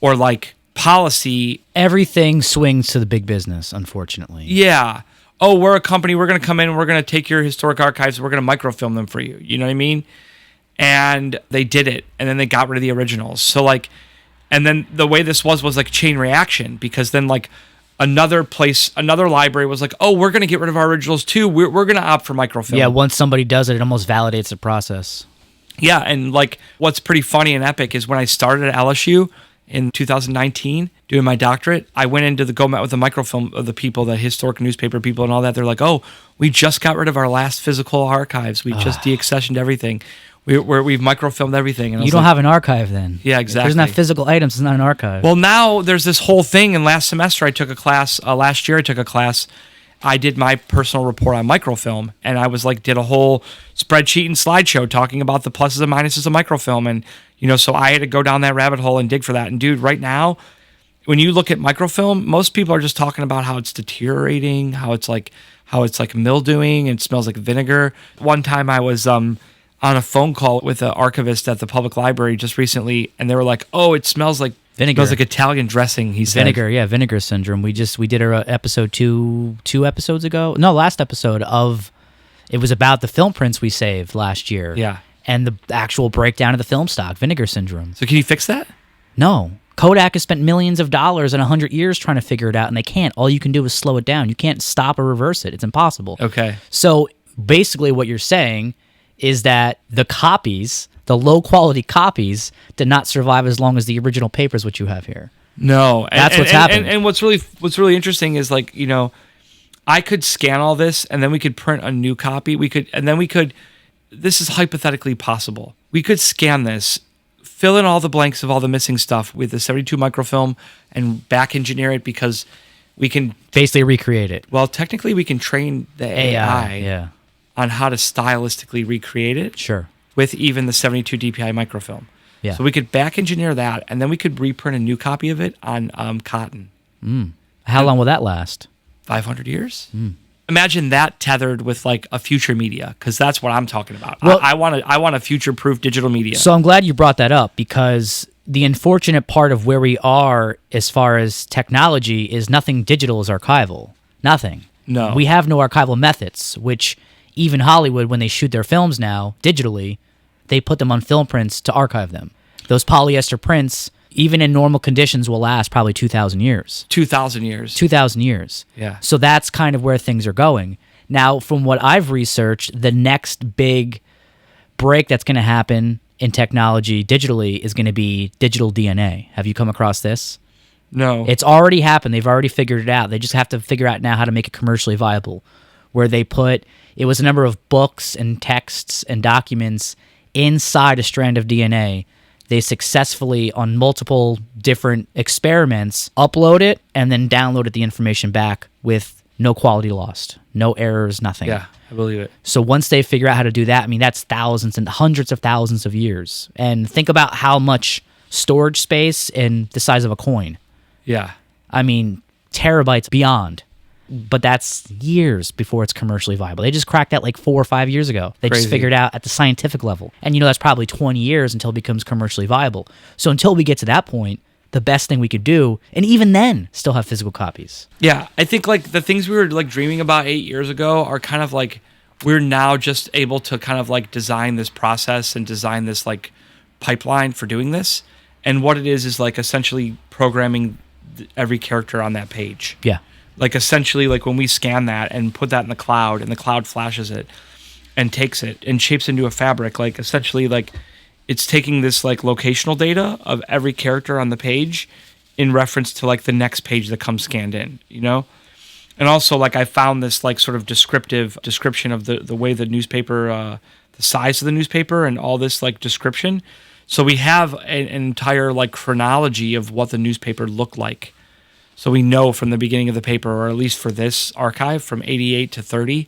or like policy. Everything swings to the big business, unfortunately. Yeah. Oh, we're a company. We're going to come in and we're going to take your historic archives. We're going to microfilm them for you. You know what I mean? And they did it, and then they got rid of the originals. So, like, and then the way this was like chain reaction, because then, like, another library was like, oh, we're going to get rid of our originals too. We're going to opt for microfilm. Yeah, once somebody does it, it almost validates the process. Yeah, and, like, what's pretty funny and epic is when I started at LSU in 2019 doing my doctorate, I went into the met with the microfilm of the people, the historic newspaper people and all that. They're like, oh, we just got rid of our last physical archives. We just deaccessioned everything. we've microfilmed everything. And You don't have an archive then. Yeah, exactly. If there's not physical items, it's not an archive. Well, now there's this whole thing. And last semester I took a class. Last year I took a class. I did my personal report on microfilm, and I was like, did a whole spreadsheet and slideshow talking about the pluses and minuses of microfilm. And, so I had to go down that rabbit hole and dig for that. And dude, right now, when you look at microfilm, most people are just talking about how it's deteriorating, how it's like mildewing and smells like vinegar. One time I was on a phone call with an archivist at the public library just recently, and they were like, "Oh, it smells like vinegar. Smells like Italian dressing." He said, "Vinegar, yeah, vinegar syndrome." We did our episode two episodes ago. No, last episode it was about the film prints we saved last year. Yeah, and the actual breakdown of the film stock, vinegar syndrome. So can you fix that? No. Kodak has spent millions of dollars and 100 years trying to figure it out, and they can't. All you can do is slow it down. You can't stop or reverse it. It's impossible. Okay. So basically what you're saying is that the copies, the low-quality copies, did not survive as long as the original papers, which you have here. No. That's what's happening. And what's really interesting is, like, I could scan all this, and then we could print a new copy. This is hypothetically possible. We could scan this, fill in all the blanks of all the missing stuff with the 72 microfilm and back engineer it, because we can basically recreate it. Well, technically we can train the AI on how to stylistically recreate it. Sure. With even the 72 DPI microfilm. Yeah. So we could back engineer that, and then we could reprint a new copy of it on cotton. How long will that last? 500 years. Imagine that tethered with like a future media, because that's what I'm talking about. Well, I want a future-proof digital media. So I'm glad you brought that up, because the unfortunate part of where we are as far as technology is nothing digital is archival. Nothing. No. We have no archival methods, which even Hollywood, when they shoot their films now digitally, they put them on film prints to archive them. Those polyester prints, even in normal conditions, will last probably 2,000 years. 2,000 years. 2,000 years. Yeah. So that's kind of where things are going. Now, from what I've researched, the next big break that's going to happen in technology digitally is going to be digital DNA. Have you come across this? No. It's already happened. They've already figured it out. They just have to figure out now how to make it commercially viable, where they put, it was a number of books and texts and documents inside a strand of DNA. They successfully, on multiple different experiments, upload it and then downloaded the information back with no quality lost, no errors, nothing. Yeah, I believe it. So once they figure out how to do that, I mean, that's thousands and hundreds of thousands of years. And think about how much storage space and the size of a coin. Yeah. I mean, terabytes beyond. But that's years before it's commercially viable. They just cracked that like 4 or 5 years ago. They Crazy. just figured out at the scientific level. And that's probably 20 years until it becomes commercially viable. So until we get to that point, the best thing we could do, and even then, still have physical copies. Yeah, I think like the things we were like dreaming about 8 years ago are kind of like, we're now just able to kind of like design this process and design this like pipeline for doing this. And what it is like essentially programming every character on that page. Yeah. Like essentially like when we scan that and put that in the cloud, and the cloud flashes it and takes it and shapes it into a fabric, like essentially like it's taking this like locational data of every character on the page in reference to like the next page that comes scanned in, And also like I found this like sort of description of the way the newspaper, the size of the newspaper and all this like description. So we have an entire like chronology of what the newspaper looked like. So we know from the beginning of the paper, or at least for this archive, from 88 to 30,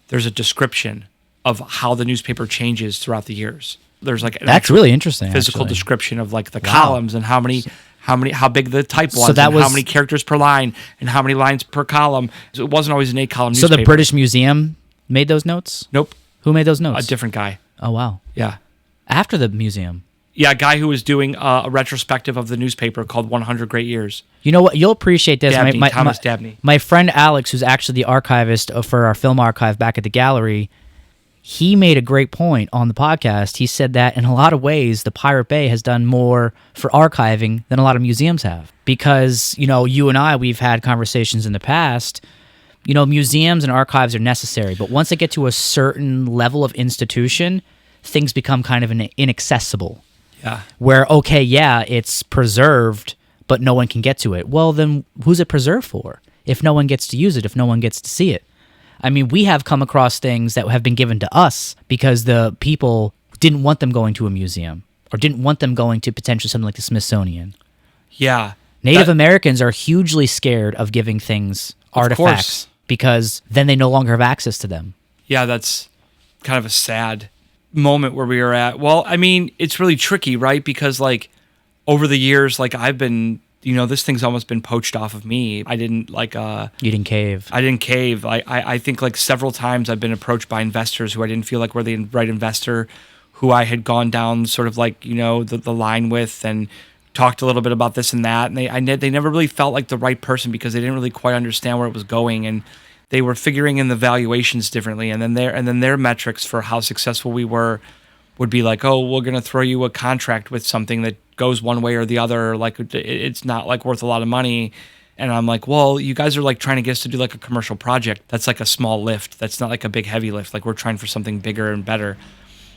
there's a description of how the newspaper changes throughout the years. There's like that's really interesting. Physical description of like the columns and how big the type was, that and was, how many characters per line and how many lines per column. So it wasn't always an 8-column So newspaper. the British Museum made those notes? Nope. Who made those notes? A different guy. Oh, wow. Yeah. After the museum? Yeah, a guy who was doing a retrospective of the newspaper called 100 Great Years. You know what? You'll appreciate this. Thomas Dabney. My friend Alex, who's actually the archivist for our film archive back at the gallery, he made a great point on the podcast. He said that in a lot of ways, the Pirate Bay has done more for archiving than a lot of museums have. Because, you and I, we've had conversations in the past. Museums and archives are necessary, but once they get to a certain level of institution, things become kind of inaccessible. Yeah. Where, it's preserved, but no one can get to it. Well, then who's it preserved for? If no one gets to use it, if no one gets to see it. I mean, we have come across things that have been given to us because the people didn't want them going to a museum or didn't want them going to potentially something like the Smithsonian. Yeah. Native Americans are hugely scared of giving things artifacts because then they no longer have access to them. Yeah, that's kind of a sad moment where we are at. Well, I mean, it's really tricky, right? Because like over the years, like I've been, this thing's almost been poached off of me. I didn't like You didn't cave. I didn't cave. I think like several times I've been approached by investors who I didn't feel like were the right investor, who I had gone down sort of like, the line with and talked a little bit about this and that. And they never really felt like the right person because they didn't really quite understand where it was going. And they were figuring in the valuations differently. And then their metrics for how successful we were would be like, oh, we're going to throw you a contract with something that goes one way or the other. Like it's not like worth a lot of money. And I'm like, well, you guys are like trying to get us to do like a commercial project. That's like a small lift. That's not like a big heavy lift. Like we're trying for something bigger and better.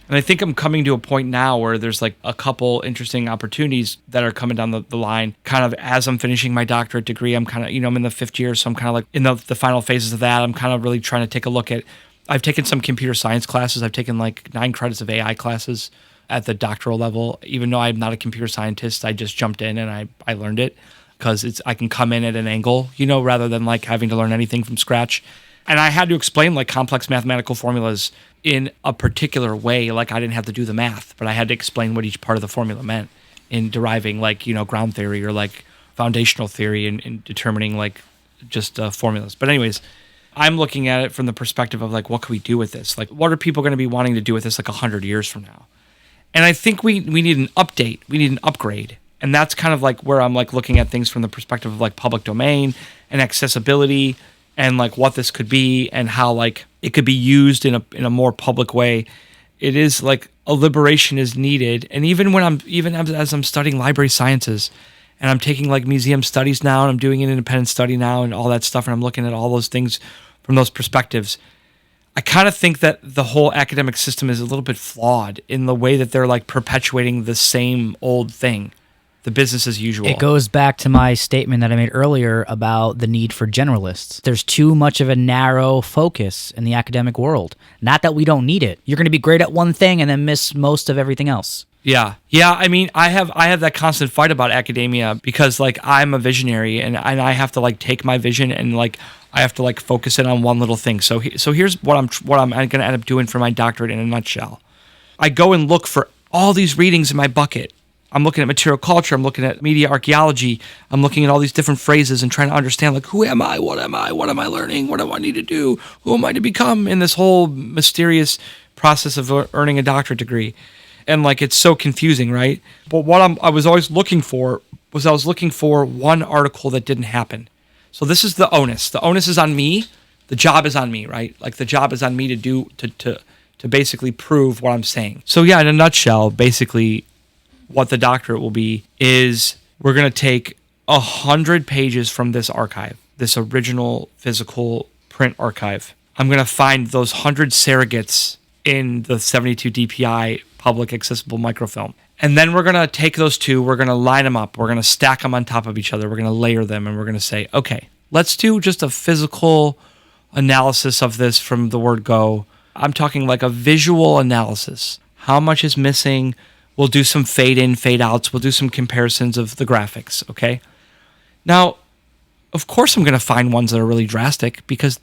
And I think I'm coming to a point now where there's like a couple interesting opportunities that are coming down the line. Kind of as I'm finishing my doctorate degree, I'm kind of, I'm in the 5th year. So I'm kind of like in the final phases of that. I'm kind of really trying to take a look at, I've taken some computer science classes. I've taken like 9 credits of AI classes at the doctoral level. Even though I'm not a computer scientist, I just jumped in and I learned it because I can come in at an angle, rather than like having to learn anything from scratch. And I had to explain like complex mathematical formulas in a particular way. Like I didn't have to do the math, but I had to explain what each part of the formula meant in deriving like, ground theory or like foundational theory and determining like just formulas. But anyways, I'm looking at it from the perspective of like, what can we do with this? Like, what are people going to be wanting to do with this like 100 years from now? And I think we need an update. We need an upgrade. And that's kind of like where I'm like looking at things from the perspective of like public domain and accessibility and like what this could be and how like it could be used in a more public way. It is like a liberation is needed. And even as I'm studying library sciences and I'm taking like museum studies now and I'm doing an independent study now and all that stuff and I'm looking at all those things from those perspectives, I kind of think that the whole academic system is a little bit flawed in the way that they're like perpetuating the same old thing. The business as usual. It goes back to my statement that I made earlier about the need for generalists. There's too much of a narrow focus in the academic world. Not that we don't need it. You're going to be great at one thing and then miss most of everything else. Yeah. I mean, I have that constant fight about academia because like I'm a visionary and I have to like take my vision and like I have to like focus it on one little thing. So here's what I'm going to end up doing for my doctorate in a nutshell. I go and look for all these readings in my bucket. I'm looking at material culture. I'm looking at media archaeology. I'm looking at all these different phrases and trying to understand, like, who am I? What am I? What am I learning? What do I need to do? Who am I to become in this whole mysterious process of earning a doctorate degree? And, like, it's so confusing, right? But what I was always looking for was one article that didn't happen. So this is the onus. The onus is on me. The job is on me, right? Like, the job is on me to do, to basically prove what I'm saying. So, yeah, in a nutshell, basically, what the doctorate will be is we're going to take 100 pages from this archive, this original physical print archive. I'm going to find those 100 surrogates in the 72 DPI public accessible microfilm. And then we're going to take those two, we're going to line them up, we're going to stack them on top of each other, we're going to layer them, and we're going to say, okay, let's do just a physical analysis of this from the word go. I'm talking like a visual analysis. How much is missing? We'll do some fade in, fade outs. We'll do some comparisons of the graphics, okay? Now, of course I'm going to find ones that are really drastic because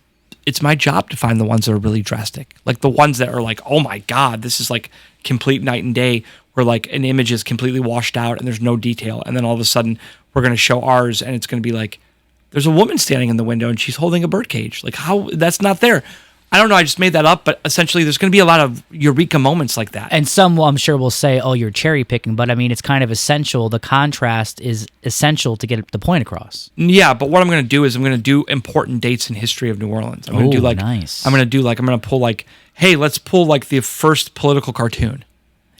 it's my job to find the ones that are really drastic. Like the ones that are like, oh my God, this is like complete night and day where like an image is completely washed out and there's no detail. And then all of a sudden we're going to show ours and it's going to be like, there's a woman standing in the window and she's holding a birdcage. Like how, that's not there. I don't know, I just made that up, but essentially there's going to be a lot of eureka moments like that. And some, I'm sure, will say, oh, you're cherry picking, but I mean, it's kind of essential. The contrast is essential to get the point across. Yeah, but what I'm going to do is I'm going to do important dates in history of New Orleans. I'm going to do like, nice. I'm going to pull like, hey, let's pull like the first political cartoon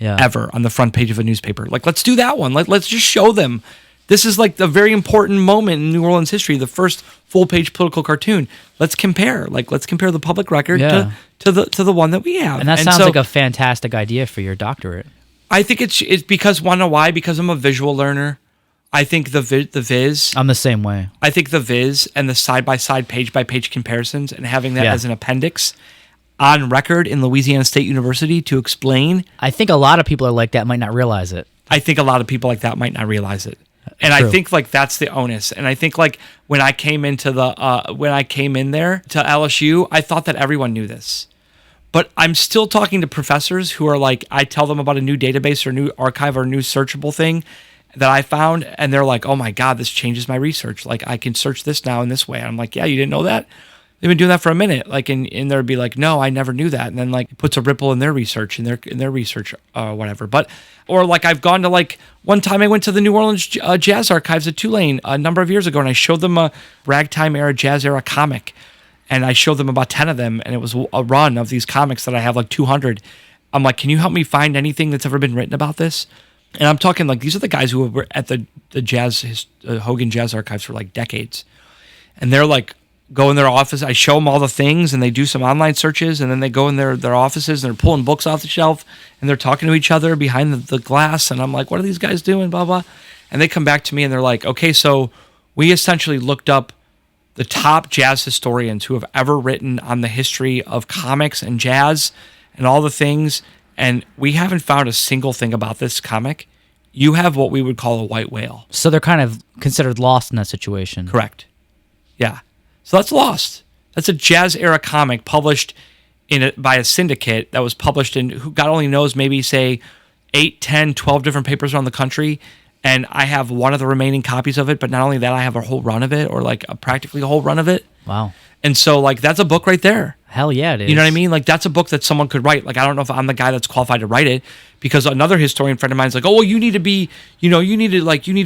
ever on the front page of a newspaper. Like, let's do that one. Let's just show them. This is like the very important moment in New Orleans history, the first full-page political cartoon. Let's compare. Like, let's compare the public record to the one that we have. And that sounds like a fantastic idea for your doctorate. I think it's because, want to know why? Because I'm a visual learner. I think the viz. I'm the same way. I think the viz and the side-by-side, page-by-page comparisons and having that as an appendix, on record in Louisiana State University to explain. I think a lot of people are like that, might not realize it. I think a lot of people like that might not realize it. And True. I think like that's the onus. And I think like when I came in there to LSU, I thought that everyone knew this. But I'm still talking to professors who are like, I tell them about a new database or a new archive or a new searchable thing that I found, and they're like, oh my God, this changes my research. Like I can search this now in this way. And I'm like, yeah, you didn't know that? They've been doing that for a minute. Like, and they'd be like, no, I never knew that. And then like it puts a ripple in their research, whatever. But, or like I've gone to like, one time I went to the New Orleans Jazz Archives at Tulane a number of years ago, and I showed them a ragtime era, jazz era comic. And I showed them about 10 of them, and it was a run of these comics that I have like 200. I'm like, can you help me find anything that's ever been written about this? And I'm talking like, these are the guys who were at the Hogan Jazz Archives for like decades. And they're like, go in their office. I show them all the things, and they do some online searches, and then they go in their offices, and they're pulling books off the shelf, and they're talking to each other behind the glass. And I'm like, what are these guys doing? Blah, blah. And they come back to me, and they're like, okay, so we essentially looked up the top jazz historians who have ever written on the history of comics and jazz and all the things, and we haven't found a single thing about this comic. You have what we would call a white whale. So they're kind of considered lost in that situation. Correct. Yeah. So that's lost. That's a jazz era comic published by a syndicate that was published in, who God only knows, maybe say 8, 10, 12 different papers around the country. And I have one of the remaining copies of it, but not only that, I have a whole run of it, or like practically a whole run of it. Wow. And so like that's a book right there. Hell yeah, it is. You know what I mean? Like that's a book that someone could write. Like I don't know if I'm the guy that's qualified to write it, because another historian friend of mine is like, oh well, you need to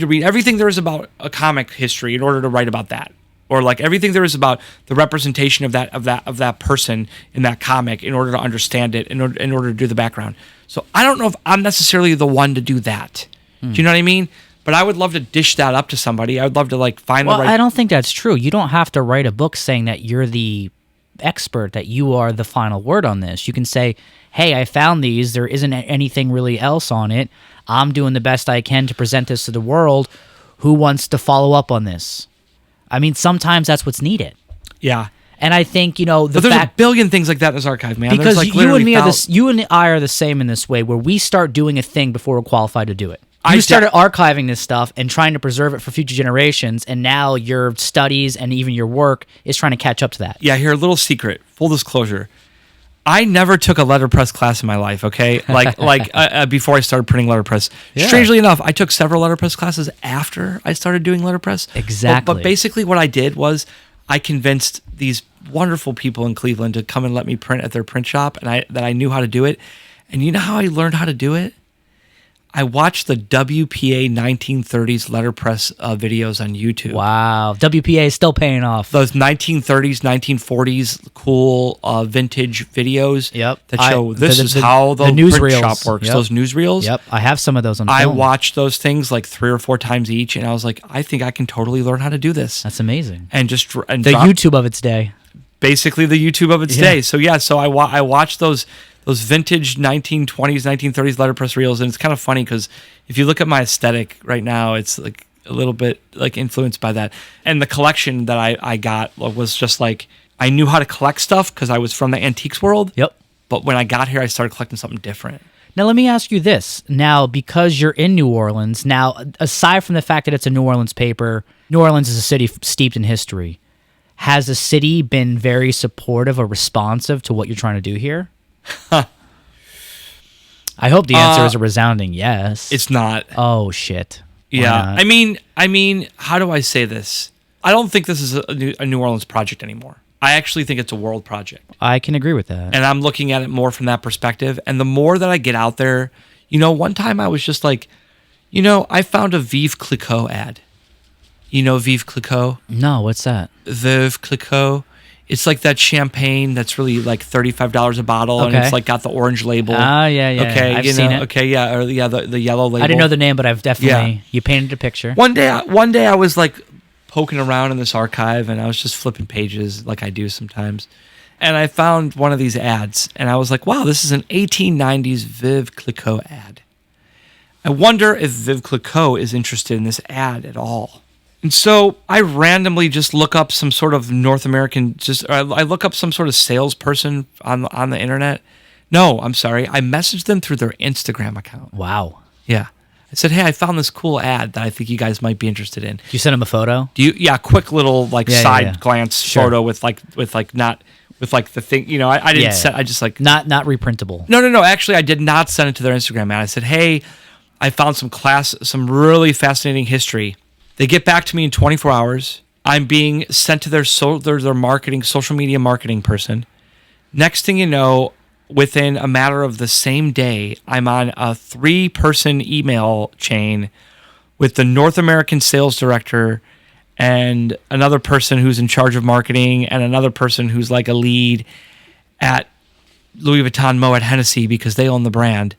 read everything there is about a comic history in order to write about that. Or like everything there is about the representation of that person in that comic in order to understand it, in order to do the background. So I don't know if I'm necessarily the one to do that. Do you know what I mean? But I would love to dish that up to somebody. I would love to like find the right... Well, I don't think that's true. You don't have to write a book saying that you're the expert, that you are the final word on this. You can say, hey, I found these. There isn't anything really else on it. I'm doing the best I can to present this to the world. Who wants to follow up on this? I mean, sometimes that's what's needed. Yeah. And I think, but there's a billion things like that in this archive, man. Because like you and I are the same in this way, where we start doing a thing before we're qualified to do it. You started archiving this stuff and trying to preserve it for future generations, and now your studies and even your work is trying to catch up to that. Yeah, here, a little secret, full disclosure. I never took a letterpress class in my life, okay? Before I started printing letterpress. Yeah. Strangely enough, I took several letterpress classes after I started doing letterpress. Exactly. But basically what I did was I convinced these wonderful people in Cleveland to come and let me print at their print shop, and that I knew how to do it. And you know how I learned how to do it? I watched the WPA 1930s letterpress videos on YouTube. Wow. WPA is still paying off. Those 1930s, 1940s cool vintage videos that show this is how the print shop works. Yep. Those newsreels. Yep. I have some of those on film. I watched those things like 3 or 4 times each, and I was like, I think I can totally learn how to do this. That's amazing. And the YouTube of its day. Basically the YouTube of its day. So I watched those vintage 1920s, 1930s letterpress reels, and it's kind of funny because if you look at my aesthetic right now, it's like a little bit like influenced by that. And the collection that I got was just like, I knew how to collect stuff because I was from the antiques world. Yep. But when I got here, I started collecting something different. Now, let me ask you this. Now, because you're in New Orleans, now, aside from the fact that it's a New Orleans paper, New Orleans is a city steeped in history. Has the city been very supportive or responsive to what you're trying to do here? I hope the answer is a resounding yes. It's not. Oh shit. Yeah. I mean, how do I say this? I don't think this is a New Orleans project anymore. I actually think it's a world project. I can agree with that. And I'm looking at it more from that perspective. And the more that I get out there, one time I was just like, I found a Veuve Clicquot ad. You know Veuve Clicquot? No, what's that? Veuve Clicquot. It's like that champagne that's really like $35 a bottle, and it's like got the orange label. Ah, yeah. Okay, I've seen it. Okay, yeah, or the yellow label. I didn't know the name, but I've definitely you painted a picture. One day I was like poking around in this archive, and I was just flipping pages like I do sometimes, and I found one of these ads, and I was like, wow, this is an 1890s Veuve Clicquot ad. I wonder if Veuve Clicquot is interested in this ad at all. And so I randomly just look up some sort of North American, I look up some sort of salesperson on the internet. No, I'm sorry. I messaged them through their Instagram account. Wow. Yeah. I said, hey, I found this cool ad that I think you guys might be interested in. You sent them a photo? Quick little glance photo with the thing. I didn't send. I just not reprintable. No. Actually, I did not send it to their Instagram ad. I said, hey, I found some really fascinating history. They get back to me in 24 hours. I'm being sent to their marketing, social media marketing person. Next thing you know, within a matter of the same day, I'm on a 3-person email chain with the North American sales director and another person who's in charge of marketing and another person who's like a lead at Louis Vuitton Moet Hennessy because they own the brand.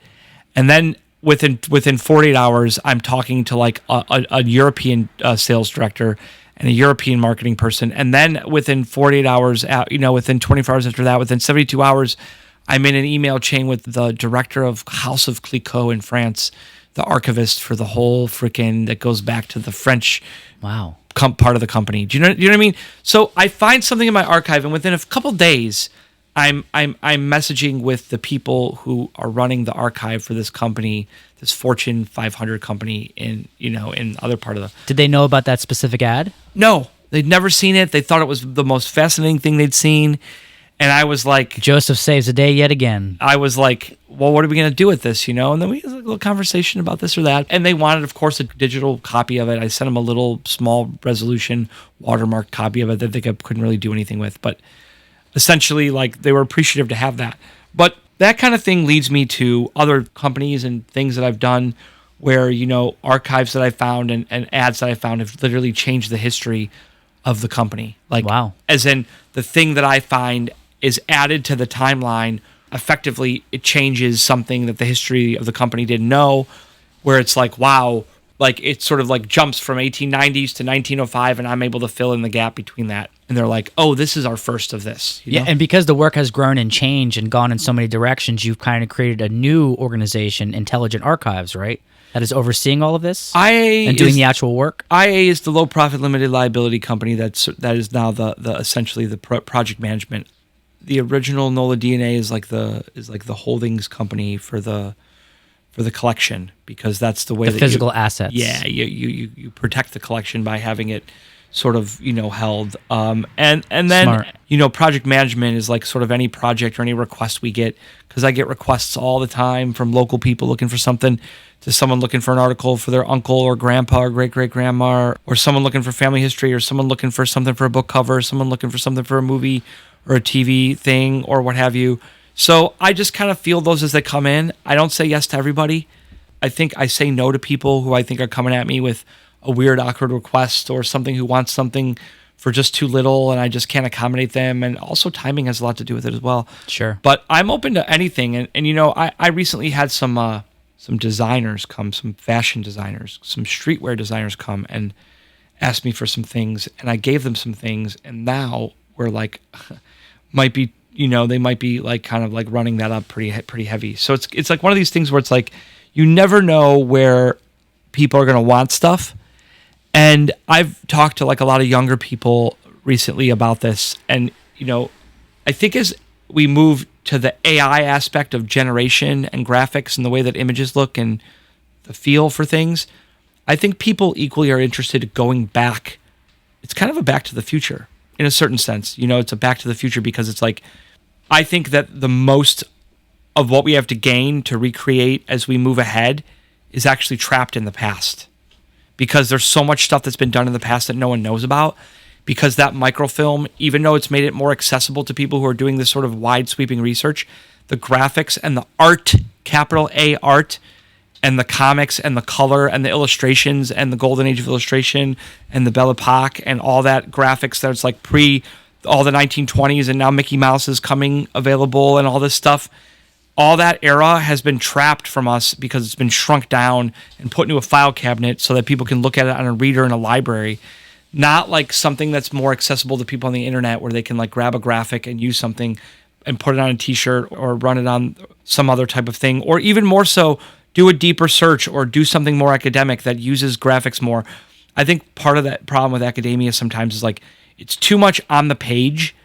And then within 48 hours, I'm talking to like a European sales director and a European marketing person. And then within 48 hours, within 24 hours after that, within 72 hours, I'm in an email chain with the director of House of Clicquot in France, the archivist for the whole that goes back to the French part of the company. Do you know what I mean? So I find something in my archive, and within a couple days, I'm messaging with the people who are running the archive for this company, this Fortune 500 company in other part of the. Did they know about that specific ad? No, they'd never seen it. They thought it was the most fascinating thing they'd seen. And I was like, Joseph saves the day yet again. I was like, well, what are we going to do with this? And then we had a little conversation about this or that. And they wanted, of course, a digital copy of it. I sent them a little small resolution watermark copy of it that they couldn't really do anything with. But essentially, like, they were appreciative to have that. But that kind of thing leads me to other companies and things that I've done where, archives that I found and ads that I found have literally changed the history of the company. Like, wow. As in the thing that I find is added to the timeline. Effectively, it changes something that the history of the company didn't know, where it's like, wow, like it sort of like jumps from 1890s to 1905, and I'm able to fill in the gap between that. And they're like, oh, this is our first of this. Yeah, and because the work has grown and changed and gone in so many directions, you've kind of created a new organization, Intelligent Archives, right? That is overseeing all of this and doing the actual work. IA is the low profit limited liability company that is now the essentially the project management. The original NOLA DNA is like the holdings company for the collection, because that's the way the physical assets. Yeah, you protect the collection by having it sort of held. And then Smart. Project management is like sort of any project or any request we get, because I get requests all the time from local people looking for something, to someone looking for an article for their uncle or grandpa or great-great-grandma, or someone looking for family history, or someone looking for something for a book cover, or someone looking for something for a movie or a TV thing or what have you. So I just kind of feel those as they come in. I don't say yes to everybody. I think I say no to people who I think are coming at me with a weird, awkward request, or something who wants something for just too little and I just can't accommodate them. And also timing has a lot to do with it as well. Sure. But I'm open to anything. And I recently had some designers come, some fashion designers, some streetwear designers come and ask me for some things. And I gave them some things. And now we're like, they might be like kind of like running that up pretty heavy. So it's like one of these things where it's like, you never know where people are going to want stuff. And I've talked to like a lot of younger people recently about this. And, I think as we move to the AI aspect of generation and graphics and the way that images look and the feel for things, I think people equally are interested in going back. It's kind of a back to the future in a certain sense. It's a back to the future because it's like, I think that the most of what we have to gain to recreate as we move ahead is actually trapped in the past, because there's so much stuff that's been done in the past that no one knows about, because that microfilm, even though it's made it more accessible to people who are doing this sort of wide sweeping research, the graphics and the art, capital A art, and the comics and the color and the illustrations and the golden age of illustration and the Belle Epoque and all that graphics that's like pre all the 1920s, and now Mickey Mouse is coming available and all this stuff. All that era has been trapped from us because it's been shrunk down and put into a file cabinet so that people can look at it on a reader in a library. Not like something that's more accessible to people on the internet where they can like grab a graphic and use something and put it on a t-shirt or run it on some other type of thing, or even more so, do a deeper search or do something more academic that uses graphics more. I think part of that problem with academia sometimes is like it's too much on the page,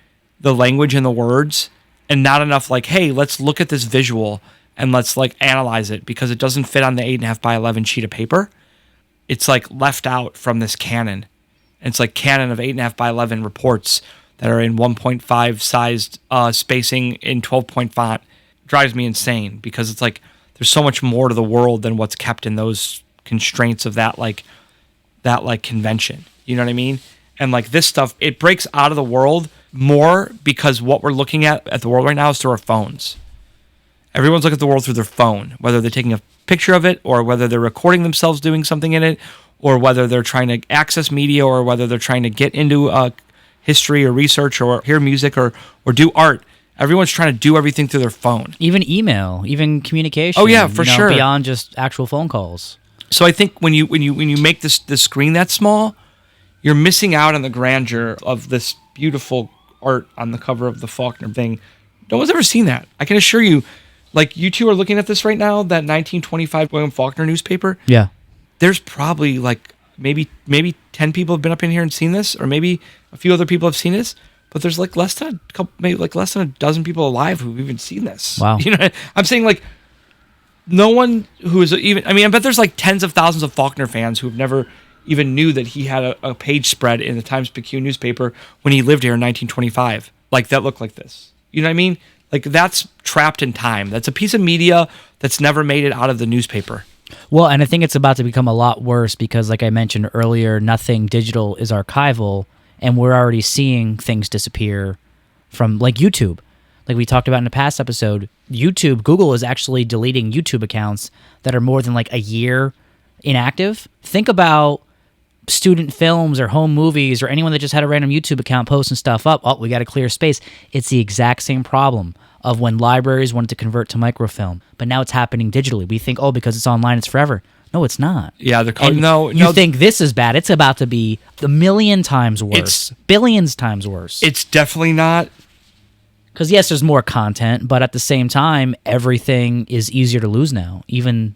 the language and the words, and not enough like, hey, let's look at this visual and let's like analyze it because it doesn't fit on the 8.5 by 11 sheet of paper. It's like left out from this canon. And it's like canon of 8.5 by 11 reports that are in 1.5 sized spacing in 12-point font. Drives me insane because it's like there's so much more to the world than what's kept in those constraints of that convention. You know what I mean? And like this stuff, it breaks out of the world more because what we're looking at the world right now is through our phones. Everyone's looking at the world through their phone, whether they're taking a picture of it or whether they're recording themselves doing something in it or whether they're trying to access media or whether they're trying to get into history or research or hear music or do art. Everyone's trying to do everything through their phone. Even email, even communication. Oh yeah, for sure. Beyond just actual phone calls. So I think when you make this screen that small, you're missing out on the grandeur of this beautiful art on the cover of the Faulkner thing. No one's ever seen that. I can assure you, like you two are looking at this right now, that 1925 William Faulkner newspaper. Yeah. There's probably like maybe 10 people have been up in here and seen this, or maybe a few other people have seen this, but there's like less than a dozen people alive who've even seen this. Wow. You know, I'm saying like no one who is even, I mean, I bet there's like tens of thousands of Faulkner fans who've never even knew that he had a page spread in the Times-Picayune newspaper when he lived here in 1925. Like that looked like this. You know what I mean? Like that's trapped in time. That's a piece of media that's never made it out of the newspaper. Well, and I think it's about to become a lot worse because, like I mentioned earlier, nothing digital is archival, and we're already seeing things disappear from, like, YouTube. Like we talked about in the past episode, Google is actually deleting YouTube accounts that are more than, like, a year inactive. Think about student films or home movies or anyone that just had a random YouTube account posting stuff up. Oh, we got to clear space. It's the exact same problem of when libraries wanted to convert to microfilm, but now it's happening digitally. We think, oh, because it's online, it's forever. No, it's not. Yeah, they're calling. No, you think this is bad? It's about to be a million times worse, billions times worse. It's definitely not. Because yes, there's more content, but at the same time, everything is easier to lose now, even,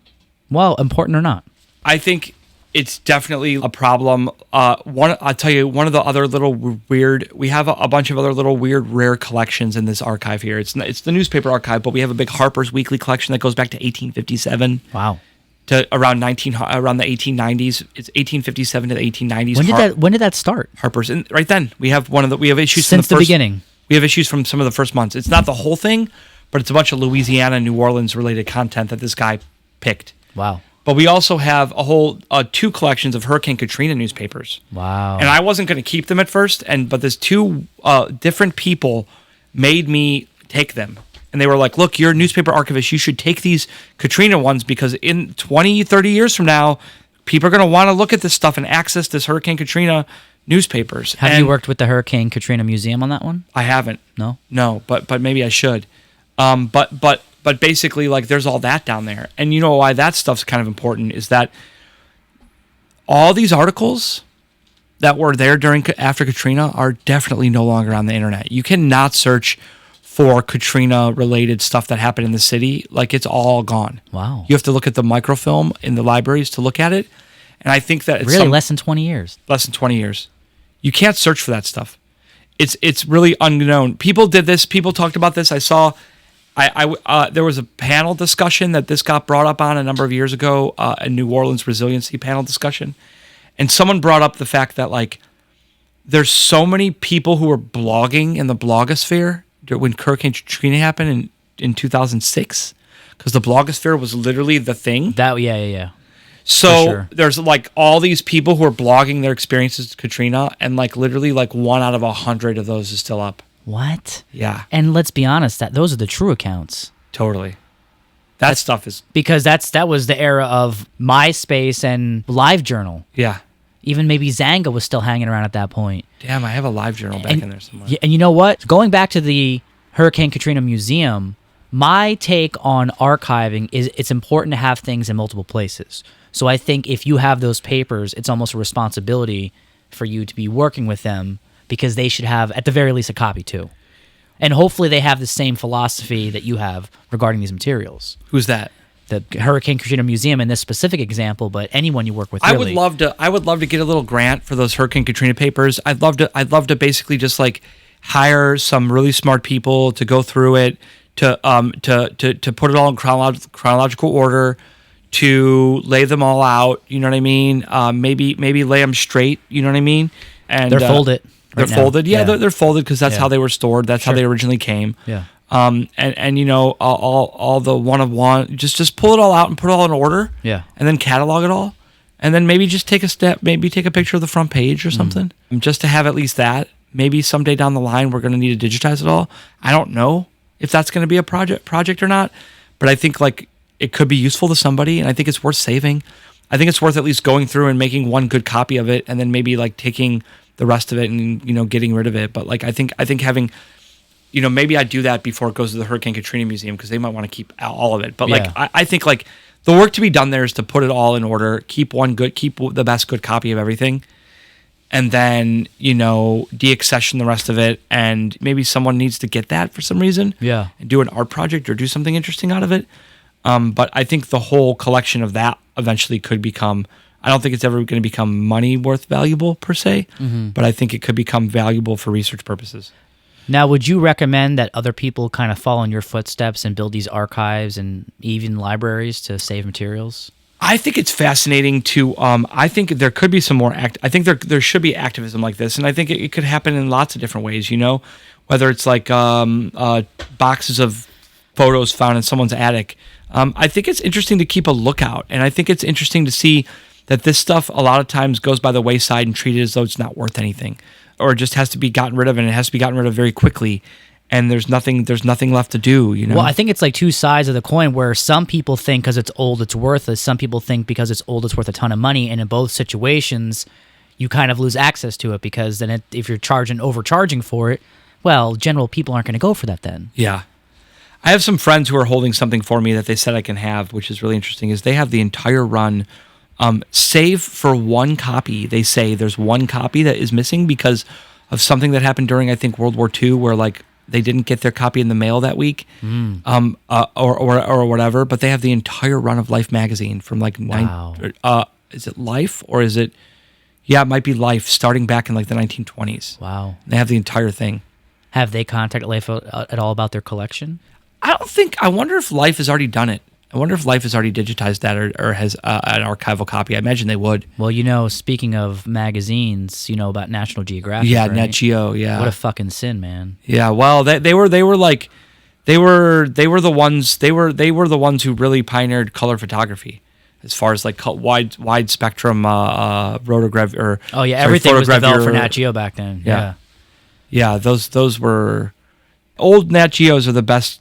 well, important or not. I think it's definitely a problem. I'll tell you, one of the other little weird, we have a bunch of other little weird, rare collections in this archive here. It's the newspaper archive, but we have a big Harper's Weekly collection that goes back to 1857. Wow. To around the 1890s. It's 1857 to the 1890s. When did that start? Harper's, and right then we have issues since the beginning. We have issues from some of the first months. It's not the whole thing, but it's a bunch of Louisiana, New Orleans related content that this guy picked. Wow. But we also have a whole 2 collections of Hurricane Katrina newspapers. Wow. And I wasn't going to keep them at first, but there's 2 different people made me take them. And they were like, look, you're a newspaper archivist. You should take these Katrina ones because in 20, 30 years from now, people are going to want to look at this stuff and access this Hurricane Katrina newspapers. Have you worked with the Hurricane Katrina Museum on that one? I haven't. No? No, but maybe I should. But basically, like, there's all that down there. And you know why that stuff's kind of important is that all these articles that were there after Katrina are definitely no longer on the internet. You cannot search for Katrina-related stuff that happened in the city. Like, it's all gone. Wow. You have to look at the microfilm in the libraries to look at it. And I think that it's really less than 20 years. Less than 20 years. You can't search for that stuff. It's really unknown. People did this. People talked about this. I saw... there was a panel discussion that this got brought up on a number of years ago, a New Orleans resiliency panel discussion, and someone brought up the fact that like there's so many people who were blogging in the blogosphere when Hurricane Katrina happened in 2006, because the blogosphere was literally the thing. Yeah. So sure. There's like all these people who are blogging their experiences with Katrina, and like literally like 1 out of 100 of those is still up. What? Yeah. And let's be honest, those are the true accounts. Totally. That stuff is... Because that was the era of MySpace and LiveJournal. Yeah. Even maybe Zanga was still hanging around at that point. Damn, I have a LiveJournal back in there somewhere. Yeah, and you know what? Going back to the Hurricane Katrina Museum, my take on archiving is it's important to have things in multiple places. So I think if you have those papers, it's almost a responsibility for you to be working with them, because they should have, at the very least, a copy too. And hopefully they have the same philosophy that you have regarding these materials. Who's that? the Hurricane Katrina Museum in this specific example, but anyone you work with. Really. I would love to get a little grant for those Hurricane Katrina papers. I'd love to basically just like hire some really smart people to go through it, to put it all in chronological order, to lay them all out. You know what I mean? Maybe lay them straight. You know what I mean? And they're folded. They're folded. Yeah, they're folded because that's how they were stored. That's how they originally came. Yeah. And you know, all the one of one, just pull it all out and put it all in order. Yeah. And then catalog it all. And then maybe just take a step, maybe take a picture of the front page or something, just to have at least that. Maybe someday down the line, we're going to need to digitize it all. I don't know if that's going to be a project or not, but I think like it could be useful to somebody, and I think it's worth saving. I think it's worth at least going through and making one good copy of it, and then maybe like taking the rest of it and, you know, getting rid of it. But like, I think having, you know, maybe I'd do that before it goes to the Hurricane Katrina Museum because they might want to keep all of it. But like, I think like the work to be done there is to put it all in order, keep the best good copy of everything, and then, you know, deaccession the rest of it. And maybe someone needs to get that for some reason. Yeah. And do an art project or do something interesting out of it. But I think the whole collection of that eventually could become, I don't think it's ever going to become money worth valuable per se, but I think it could become valuable for research purposes. Now, would you recommend that other people kind of follow in your footsteps and build these archives and even libraries to save materials? I think it's fascinating to, I think there could be some more, I think there should be activism like this, and I think it could happen in lots of different ways, you know, whether it's like boxes of photos found in someone's attic. I think it's interesting to keep a lookout, and I think it's interesting to see that this stuff a lot of times goes by the wayside and treated as though it's not worth anything, or it just has to be gotten rid of, and it has to be gotten rid of very quickly, and there's nothing left to do, you know? Well, I think it's like two sides of the coin, where some people think because it's old, it's worthless. Some people think because it's old, it's worth a ton of money, and in both situations, you kind of lose access to it because then if you're overcharging for it, well, general people aren't going to go for that then. Yeah. I have some friends who are holding something for me that they said I can have, which is really interesting, is they have the entire run, save for one copy. They say there's one copy that is missing because of something that happened during, I think, World War II, where like they didn't get their copy in the mail that week, or whatever. But they have the entire run of Life magazine from like is it Life or is it? Yeah, it might be Life, starting back in like the 1920s. Wow. They have the entire thing. Have they contacted Life at all about their collection? I wonder if Life has already done it. I wonder if Life has already digitized that or has an archival copy. I imagine they would. Well, you know, speaking of magazines, you know about National Geographic. Yeah, right? Nat Geo. Yeah. What a fucking sin, man. Yeah. Well, they were the ones who really pioneered color photography, as far as like wide spectrum rotograph or everything was developed for Nat Geo back then. Yeah. Those were old Nat Geos are the best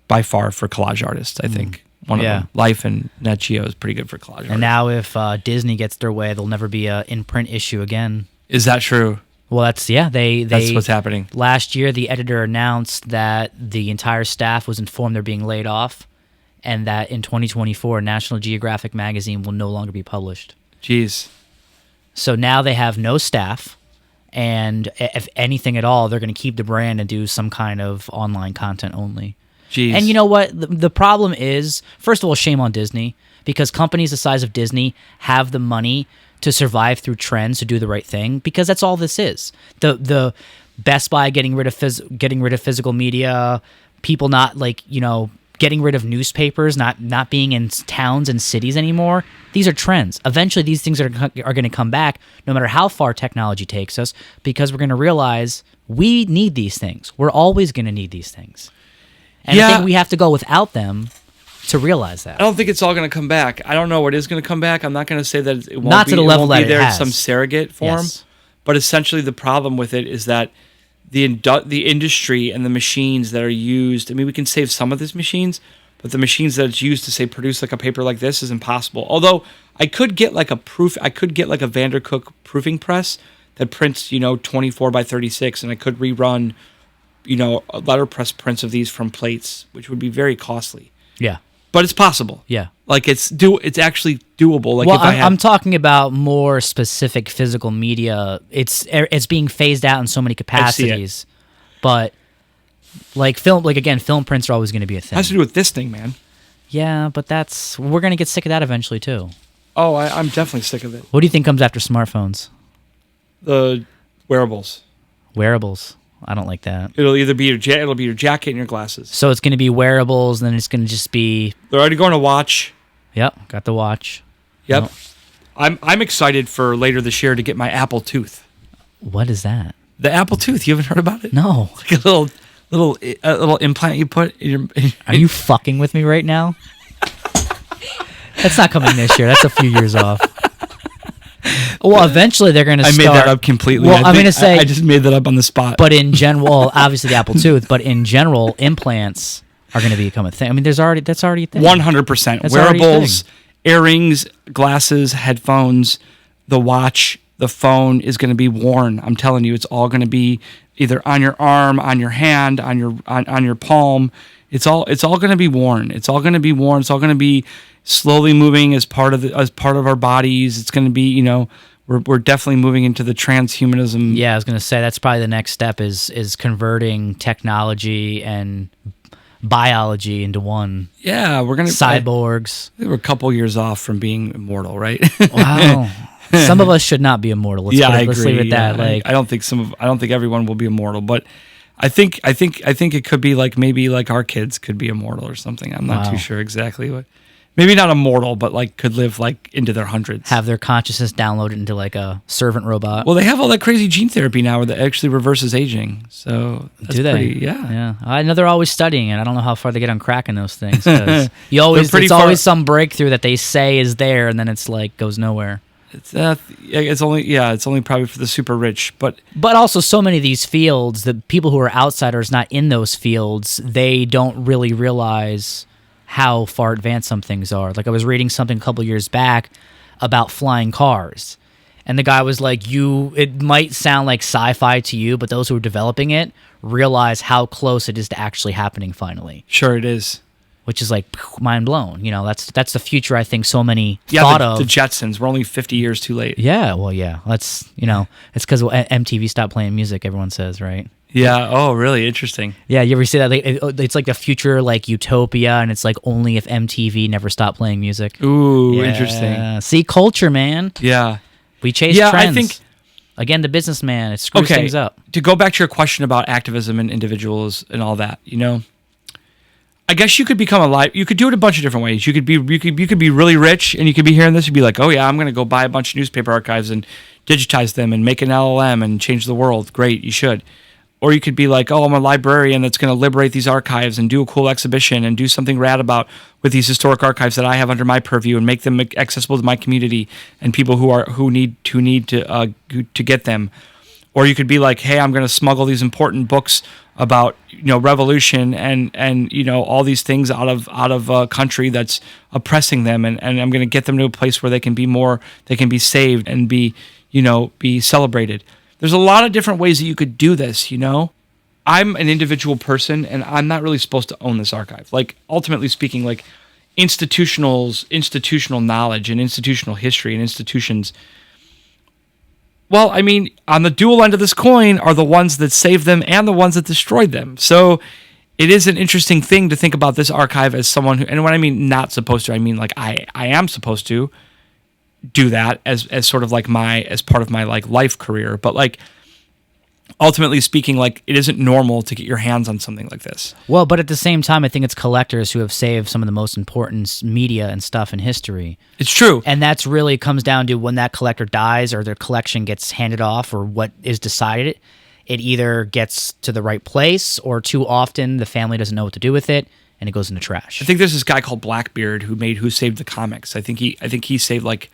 by far for collage artists, I think. One of them. Life and Nat Geo is pretty good for collage artists. And now if Disney gets their way, there'll never be a in-print issue again. Is that true? Well, that's what's happening. Last year, the editor announced that the entire staff was informed they're being laid off, and that in 2024, National Geographic magazine will no longer be published. Jeez. So now they have no staff, and if anything at all, they're going to keep the brand and do some kind of online content only. Jeez. And you know what? The problem is, first of all, shame on Disney, because companies the size of Disney have the money to survive through trends, to do the right thing, because that's all this is. The Best Buy getting rid of physical media, people not getting rid of newspapers, not being in towns and cities anymore. These are trends. Eventually, these things are going to come back, no matter how far technology takes us, because we're going to realize we need these things. We're always going to need these things. And I think we have to go without them to realize that. I don't think it's all going to come back. I don't know what is going to come back. I'm not going to say that it won't not to the level that be there it has. in some surrogate form. Yes. But essentially, the problem with it is that the industry and the machines that are used. I mean, we can save some of these machines, but the machines that it's used to say produce like a paper like this is impossible. Although I could get like a Vandercook proofing press that prints 24 by 36, and I could rerun letterpress prints of these from plates, which would be very costly. Yeah. But it's possible. Yeah. Like it's actually doable. Like well, I'm talking about more specific physical media. It's being phased out in so many capacities. But film prints are always going to be a thing. It has to do with this thing, man. Yeah, but we're going to get sick of that eventually, too. Oh, I'm definitely sick of it. What do you think comes after smartphones? The wearables. Wearables. I don't like that. It'll either be your jacket and your glasses. So it's going to be wearables, and then it's going to just be... They're already going to watch. Yep, got the watch. Yep. Nope. I'm excited for later this year to get my Apple Tooth. What is that? The Apple Tooth. You haven't heard about it? No. It's like a little implant you put in your... Are you fucking with me right now? That's not coming this year. That's a few years off. Well, eventually they're going to start... I made that up completely. Well, I'm going to say... I just made that up on the spot. But in general, obviously the Apple Tooth, but in general, implants are going to become a thing. I mean, that's already a thing. 100%. Wearables, earrings, glasses, headphones, the watch, the phone is going to be worn. I'm telling you, it's all going to be either on your arm, on your hand, on your palm. It's all going to be worn. It's all going to be worn. It's all going to be slowly moving as part of our bodies. It's going to be, we're definitely moving into the transhumanism. Yeah, I was going to say that's probably the next step is converting technology and biology into one. Yeah, we're going to cyborgs. We're a couple years off from being immortal, right? Wow. Some of us should not be immortal. Let's leave it at that. I don't think everyone will be immortal, but I think it could be like maybe like our kids could be immortal or something. I'm not too sure exactly what. Maybe not immortal, but like could live like into their hundreds. Have their consciousness downloaded into like a servant robot. Well, they have all that crazy gene therapy now where that actually reverses aging. So that's do they? Yeah. I know they're always studying it. I don't know how far they get on cracking those things. It's always some breakthrough that they say is there, and then it's like goes nowhere. It's only probably for the super rich, but also so many of these fields, the people who are outsiders, not in those fields, they don't really realize how far advanced some things are. Like I was reading something a couple years back about flying cars, and the guy was like, it might sound like sci-fi to you, but those who are developing it realize how close it is to actually happening finally. Sure it is. Which is like mind blown. That's the future I think so many thought of. The Jetsons. We're only 50 years too late. Yeah, well, yeah. That's, it's because MTV stopped playing music, everyone says, right? Yeah. Oh, really? Interesting. Yeah, you ever see that? It's like the future, like utopia, and it's like only if MTV never stopped playing music. Ooh, interesting. See, culture, man. Yeah. We chase trends. I think... Again, the businessman, it screws things up. To go back to your question about activism and individuals and all that, I guess you could become you could do it a bunch of different ways. You could be really rich, and you could be hearing this. You'd be like, oh yeah, I'm going to go buy a bunch of newspaper archives and digitize them and make an LLM and change the world. Great, you should. Or you could be like, oh, I'm a librarian that's going to liberate these archives and do a cool exhibition and do something rad with these historic archives that I have under my purview and make them accessible to my community and people who need to get them. Or you could be like, hey, I'm going to smuggle these important books about revolution and all these things out of a country that's oppressing them, and I'm going to get them to a place where they can be saved and be celebrated. There's a lot of different ways that you could do this. I'm an individual person, and I'm not really supposed to own this archive. Like ultimately speaking, like institutional knowledge and institutional history and institutions. Well, I mean, on the dual end of this coin are the ones that saved them and the ones that destroyed them. So it is an interesting thing to think about this archive as someone who, and when I mean not supposed to, I mean like I am supposed to do that as sort of like as part of my like life career. But like ultimately speaking, like it isn't normal to get your hands on something like this. Well, but at the same time, I think it's collectors who have saved some of the most important media and stuff in history. It's true. And that's really comes down to when that collector dies or their collection gets handed off or what is decided. It either gets to the right place or too often the family doesn't know what to do with it and it goes in the trash. I think there's this guy called Blackbeard who saved the comics. I think he saved like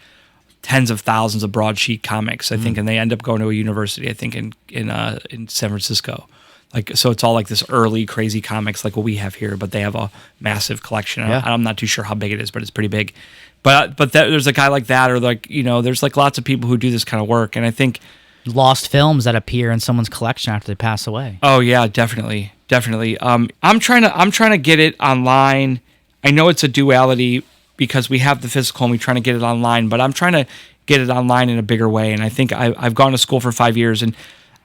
tens of thousands of broadsheet comics, I think, and they end up going to a university, I think, in San Francisco. Like, so it's all like this early crazy comics like what we have here, but they have a massive collection. Yeah. I'm not too sure how big it is, but it's pretty big. But there's a guy like that, or like there's like lots of people who do this kind of work, and I think lost films that appear in someone's collection after they pass away. Oh yeah, definitely. I'm trying to get it online. I know it's a duality, because we have the physical and we're trying to get it online, but I'm trying to get it online in a bigger way. And I think I've gone to school for 5 years, and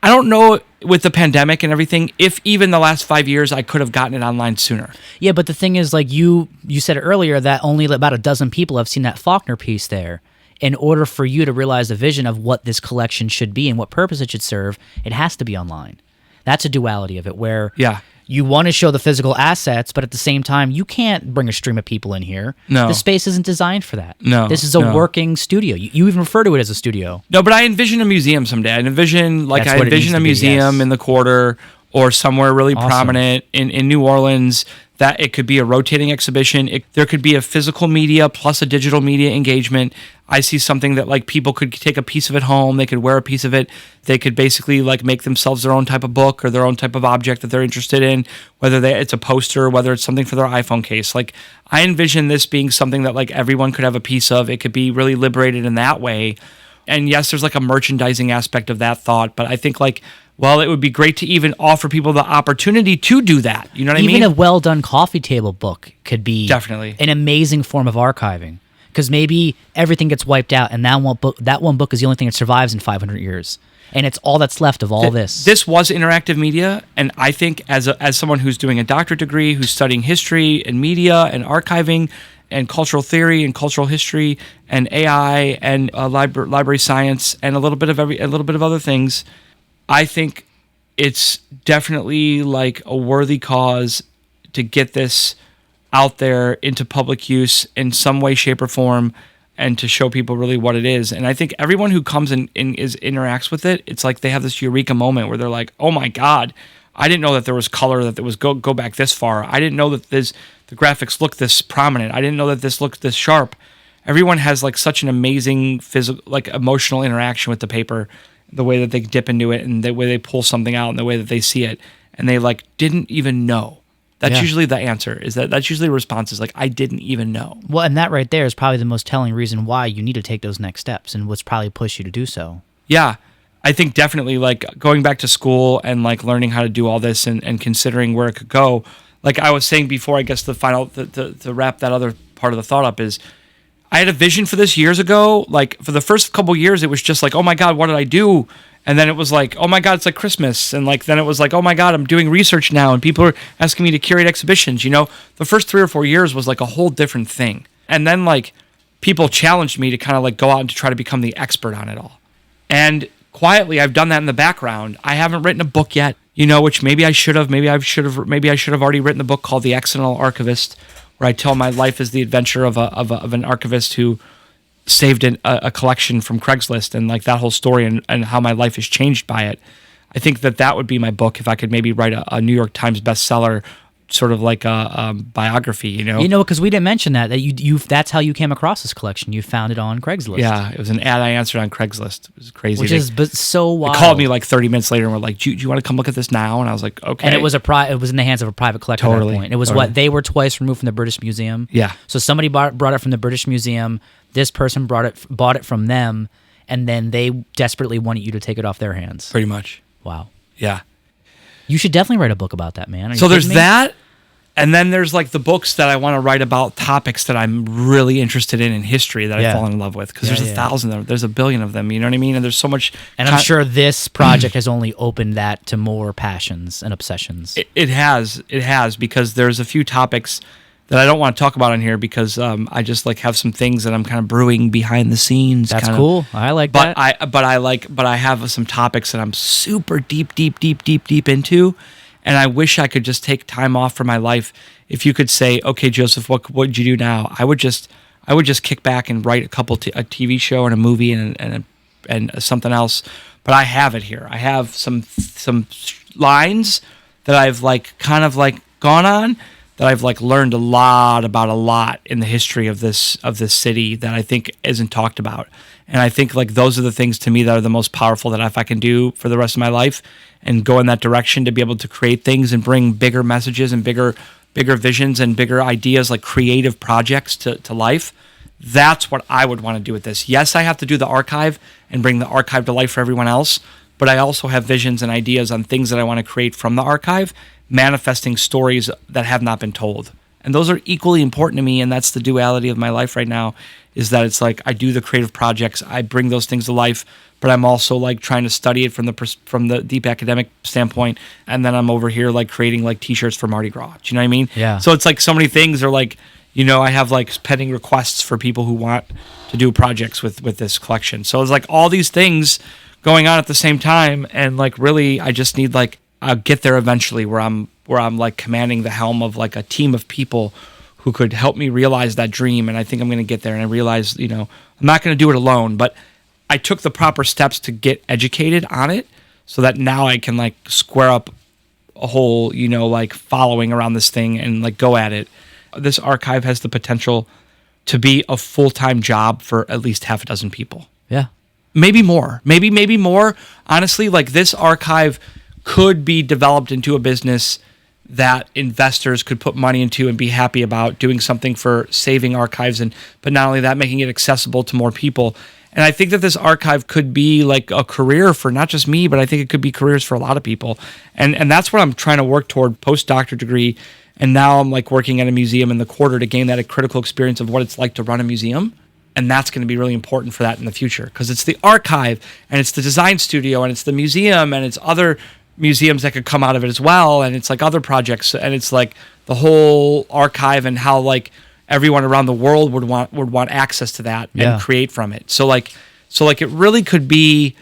I don't know with the pandemic and everything, if even the last 5 years I could have gotten it online sooner. Yeah, but the thing is, like you said earlier, that only about a dozen people have seen that Faulkner piece there. In order for you to realize the vision of what this collection should be and what purpose it should serve, it has to be online. That's a duality of it, where you want to show the physical assets, but at the same time, you can't bring a stream of people in here. No. The space isn't designed for that. No. This is a working studio. You even refer to it as a studio. No, but I envision a museum someday. I envision a museum in the quarter or somewhere really prominent in New Orleans, that it could be a rotating exhibition. There could be a physical media plus a digital media engagement. I see something that like people could take a piece of it home. They could wear a piece of it. They could basically like make themselves their own type of book or their own type of object that they're interested in, whether it's a poster, whether it's something for their iPhone case. Like I envision this being something that like everyone could have a piece of. It could be really liberated in that way. And yes, there's like a merchandising aspect of that thought, but I think like, well, it would be great to even offer people the opportunity to do that. You know what I mean? Even a well-done coffee table book could be definitely an amazing form of archiving, because maybe everything gets wiped out, and that one book is the only thing that survives in 500 years, and it's all that's left of all this. This was interactive media, and I think as someone who's doing a doctorate degree, who's studying history and media and archiving and cultural theory and cultural history and AI and library science and a little bit of other things, I think it's definitely like a worthy cause to get this out there into public use in some way, shape, or form, and to show people really what it is. And I think everyone who comes and interacts with it, it's like they have this eureka moment where they're like, "Oh my God, I didn't know that there was color, that there was go back this far. I didn't know that the graphics look this prominent. I didn't know that this looked this sharp." Everyone has like such an amazing physical, like emotional interaction with the paper. The way that they dip into it and the way they pull something out and the way that they see it, and they like didn't even know. That's usually the answer. That's usually the response is like, I didn't even know. Well, and that right there is probably the most telling reason why you need to take those next steps, and what's probably pushed you to do so. Yeah, I think definitely like going back to school and like learning how to do all this and considering where it could go. Like I was saying before, I guess the final to wrap that other part of the thought up is, I had a vision for this years ago. Like for the first couple years, it was just like, oh my God, what did I do? And then it was like, oh my God, it's like Christmas. And like then it was like, oh my God, I'm doing research now, and people are asking me to curate exhibitions. You know, the first 3 or 4 years was like a whole different thing. And then like people challenged me to kind of like go out and to try to become the expert on it all. And quietly, I've done that in the background. I haven't written a book yet, you know, which maybe I should have. Maybe I should have already written the book called The Accidental Archivist, where I tell my life as the adventure of an archivist who saved a collection from Craigslist, and like that whole story and how my life is changed by it. I think that would be my book if I could maybe write a New York Times bestseller, sort of like a biography, you know? You know, because we didn't mention that you that's how you came across this collection. You found it on Craigslist. Yeah, it was an ad I answered on Craigslist. It was crazy. Which is so wild. They called me like 30 minutes later and were like, do you want to come look at this now? And I was like, okay. And it was in the hands of a private collector at that point. It was they were twice removed from the British Museum. Yeah. So somebody brought it from the British Museum. This person bought it from them, and then they desperately wanted you to take it off their hands. Pretty much. Wow. Yeah. You should definitely write a book about that, man. So there's that. And then there's like the books that I want to write about topics that I'm really interested in history that I've fallen in love with. Because there's 1,000 of them. There's a billion of them. You know what I mean? And there's so much. And I'm sure this project has only opened that to more passions and obsessions. It has. It has, because there's a few topics that I don't want to talk about on here because I just like have some things that I'm kind of brewing behind the scenes. That's cool. I like that. But I have some topics that I'm super deep into. And I wish I could just take time off from my life. If you could say, okay, Joseph, what would you do now? I would just kick back and write a TV show and a movie and something else. But I have it here. I have some lines that I've like kind of like gone on, that I've like learned a lot in the history of this city that I think isn't talked about. And I think like those are the things to me that are the most powerful, that if I can do for the rest of my life and go in that direction to be able to create things and bring bigger messages and bigger visions and bigger ideas, like creative projects to life, that's what I would want to do with this. Yes, I have to do the archive and bring the archive to life for everyone else, but I also have visions and ideas on things that I want to create from the archive, manifesting stories that have not been told. And those are equally important to me, and that's the duality of my life right now, is that it's like I do the creative projects, I bring those things to life, but I'm also like trying to study it from the deep academic standpoint, and then I'm over here like creating like t-shirts for Mardi Gras. Do you know what I mean? Yeah. So it's like so many things are like, I have like pending requests for people who want to do projects with this collection. So it's like all these things going on at the same time, and like really I just need like I'll get there eventually where I'm like commanding the helm of like a team of people who could help me realize that dream. And I think I'm going to get there, and I realize, I'm not going to do it alone, but I took the proper steps to get educated on it so that now I can like square up a whole, like following around this thing and like go at it. This archive has the potential to be a full-time job for at least half a dozen people. Yeah. Maybe more. Maybe more. Honestly, like this archive could be developed into a business that investors could put money into and be happy about, doing something for saving archives, but not only that, making it accessible to more people. And I think that this archive could be like a career for not just me, but I think it could be careers for a lot of people. And that's what I'm trying to work toward, postdoctorate degree. And now I'm like working at a museum in the Quarter to gain that critical experience of what it's like to run a museum. And that's going to be really important for that in the future, because it's the archive and it's the design studio and it's the museum and it's other museums that could come out of it as well. And it's like other projects, and it's like the whole archive and how like everyone around the world would want access to that and create from it. So it really could be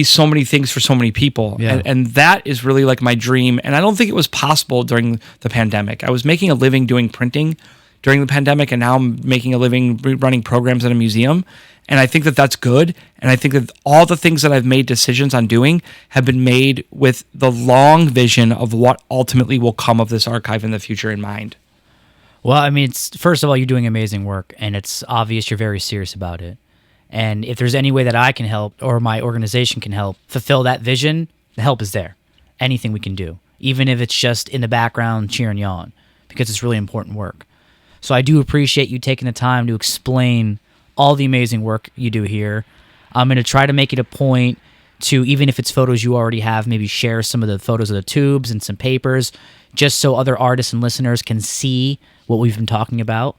so many things for so many people. Yeah. And that is really like my dream. And I don't think it was possible during the pandemic. I was making a living doing printing during the pandemic, and now I'm making a living running programs at a museum. And I think that that's good. And I think that all the things that I've made decisions on doing have been made with the long vision of what ultimately will come of this archive in the future in mind. Well, I mean, first of all, you're doing amazing work, and it's obvious you're very serious about it. And if there's any way that I can help or my organization can help fulfill that vision, the help is there. Anything we can do, even if it's just in the background cheering you on, because it's really important work. So I do appreciate you taking the time to explain all the amazing work you do here. I'm going to try to make it a point to, even if it's photos you already have, maybe share some of the photos of the tubes and some papers, just so other artists and listeners can see what we've been talking about.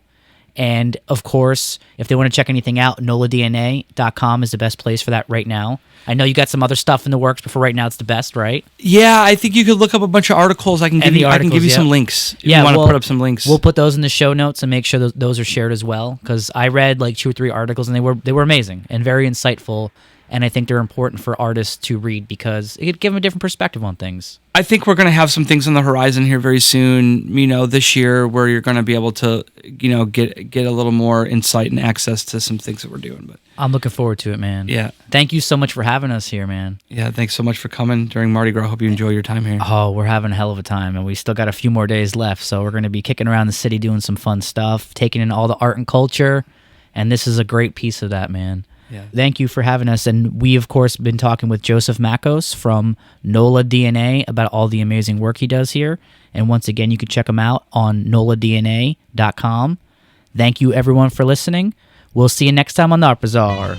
And of course, if they want to check anything out, NOLADNA.com is the best place for that right now. I know you got some other stuff in the works, but for right now, it's the best, right? Yeah, I think you could look up a bunch of articles. I can give you some links. If you want to put up some links. We'll put those in the show notes and make sure those are shared as well, because I read like 2 or 3 articles, and they were amazing and very insightful. And I think they're important for artists to read because it could give them a different perspective on things. I think we're going to have some things on the horizon here very soon, this year, where you're going to be able to, get a little more insight and access to some things that we're doing. But I'm looking forward to it, man. Yeah. Thank you so much for having us here, man. Yeah, thanks so much for coming during Mardi Gras. Hope you enjoy your time here. Oh, we're having a hell of a time, and we still got a few more days left, so we're going to be kicking around the city doing some fun stuff, taking in all the art and culture, and this is a great piece of that, man. Yeah. Thank you for having us. And we, of course, been talking with Joseph Makkos from NOLA DNA about all the amazing work he does here. And once again, you can check him out on NOLADNA.com. Thank you, everyone, for listening. We'll see you next time on the Art Bazaar.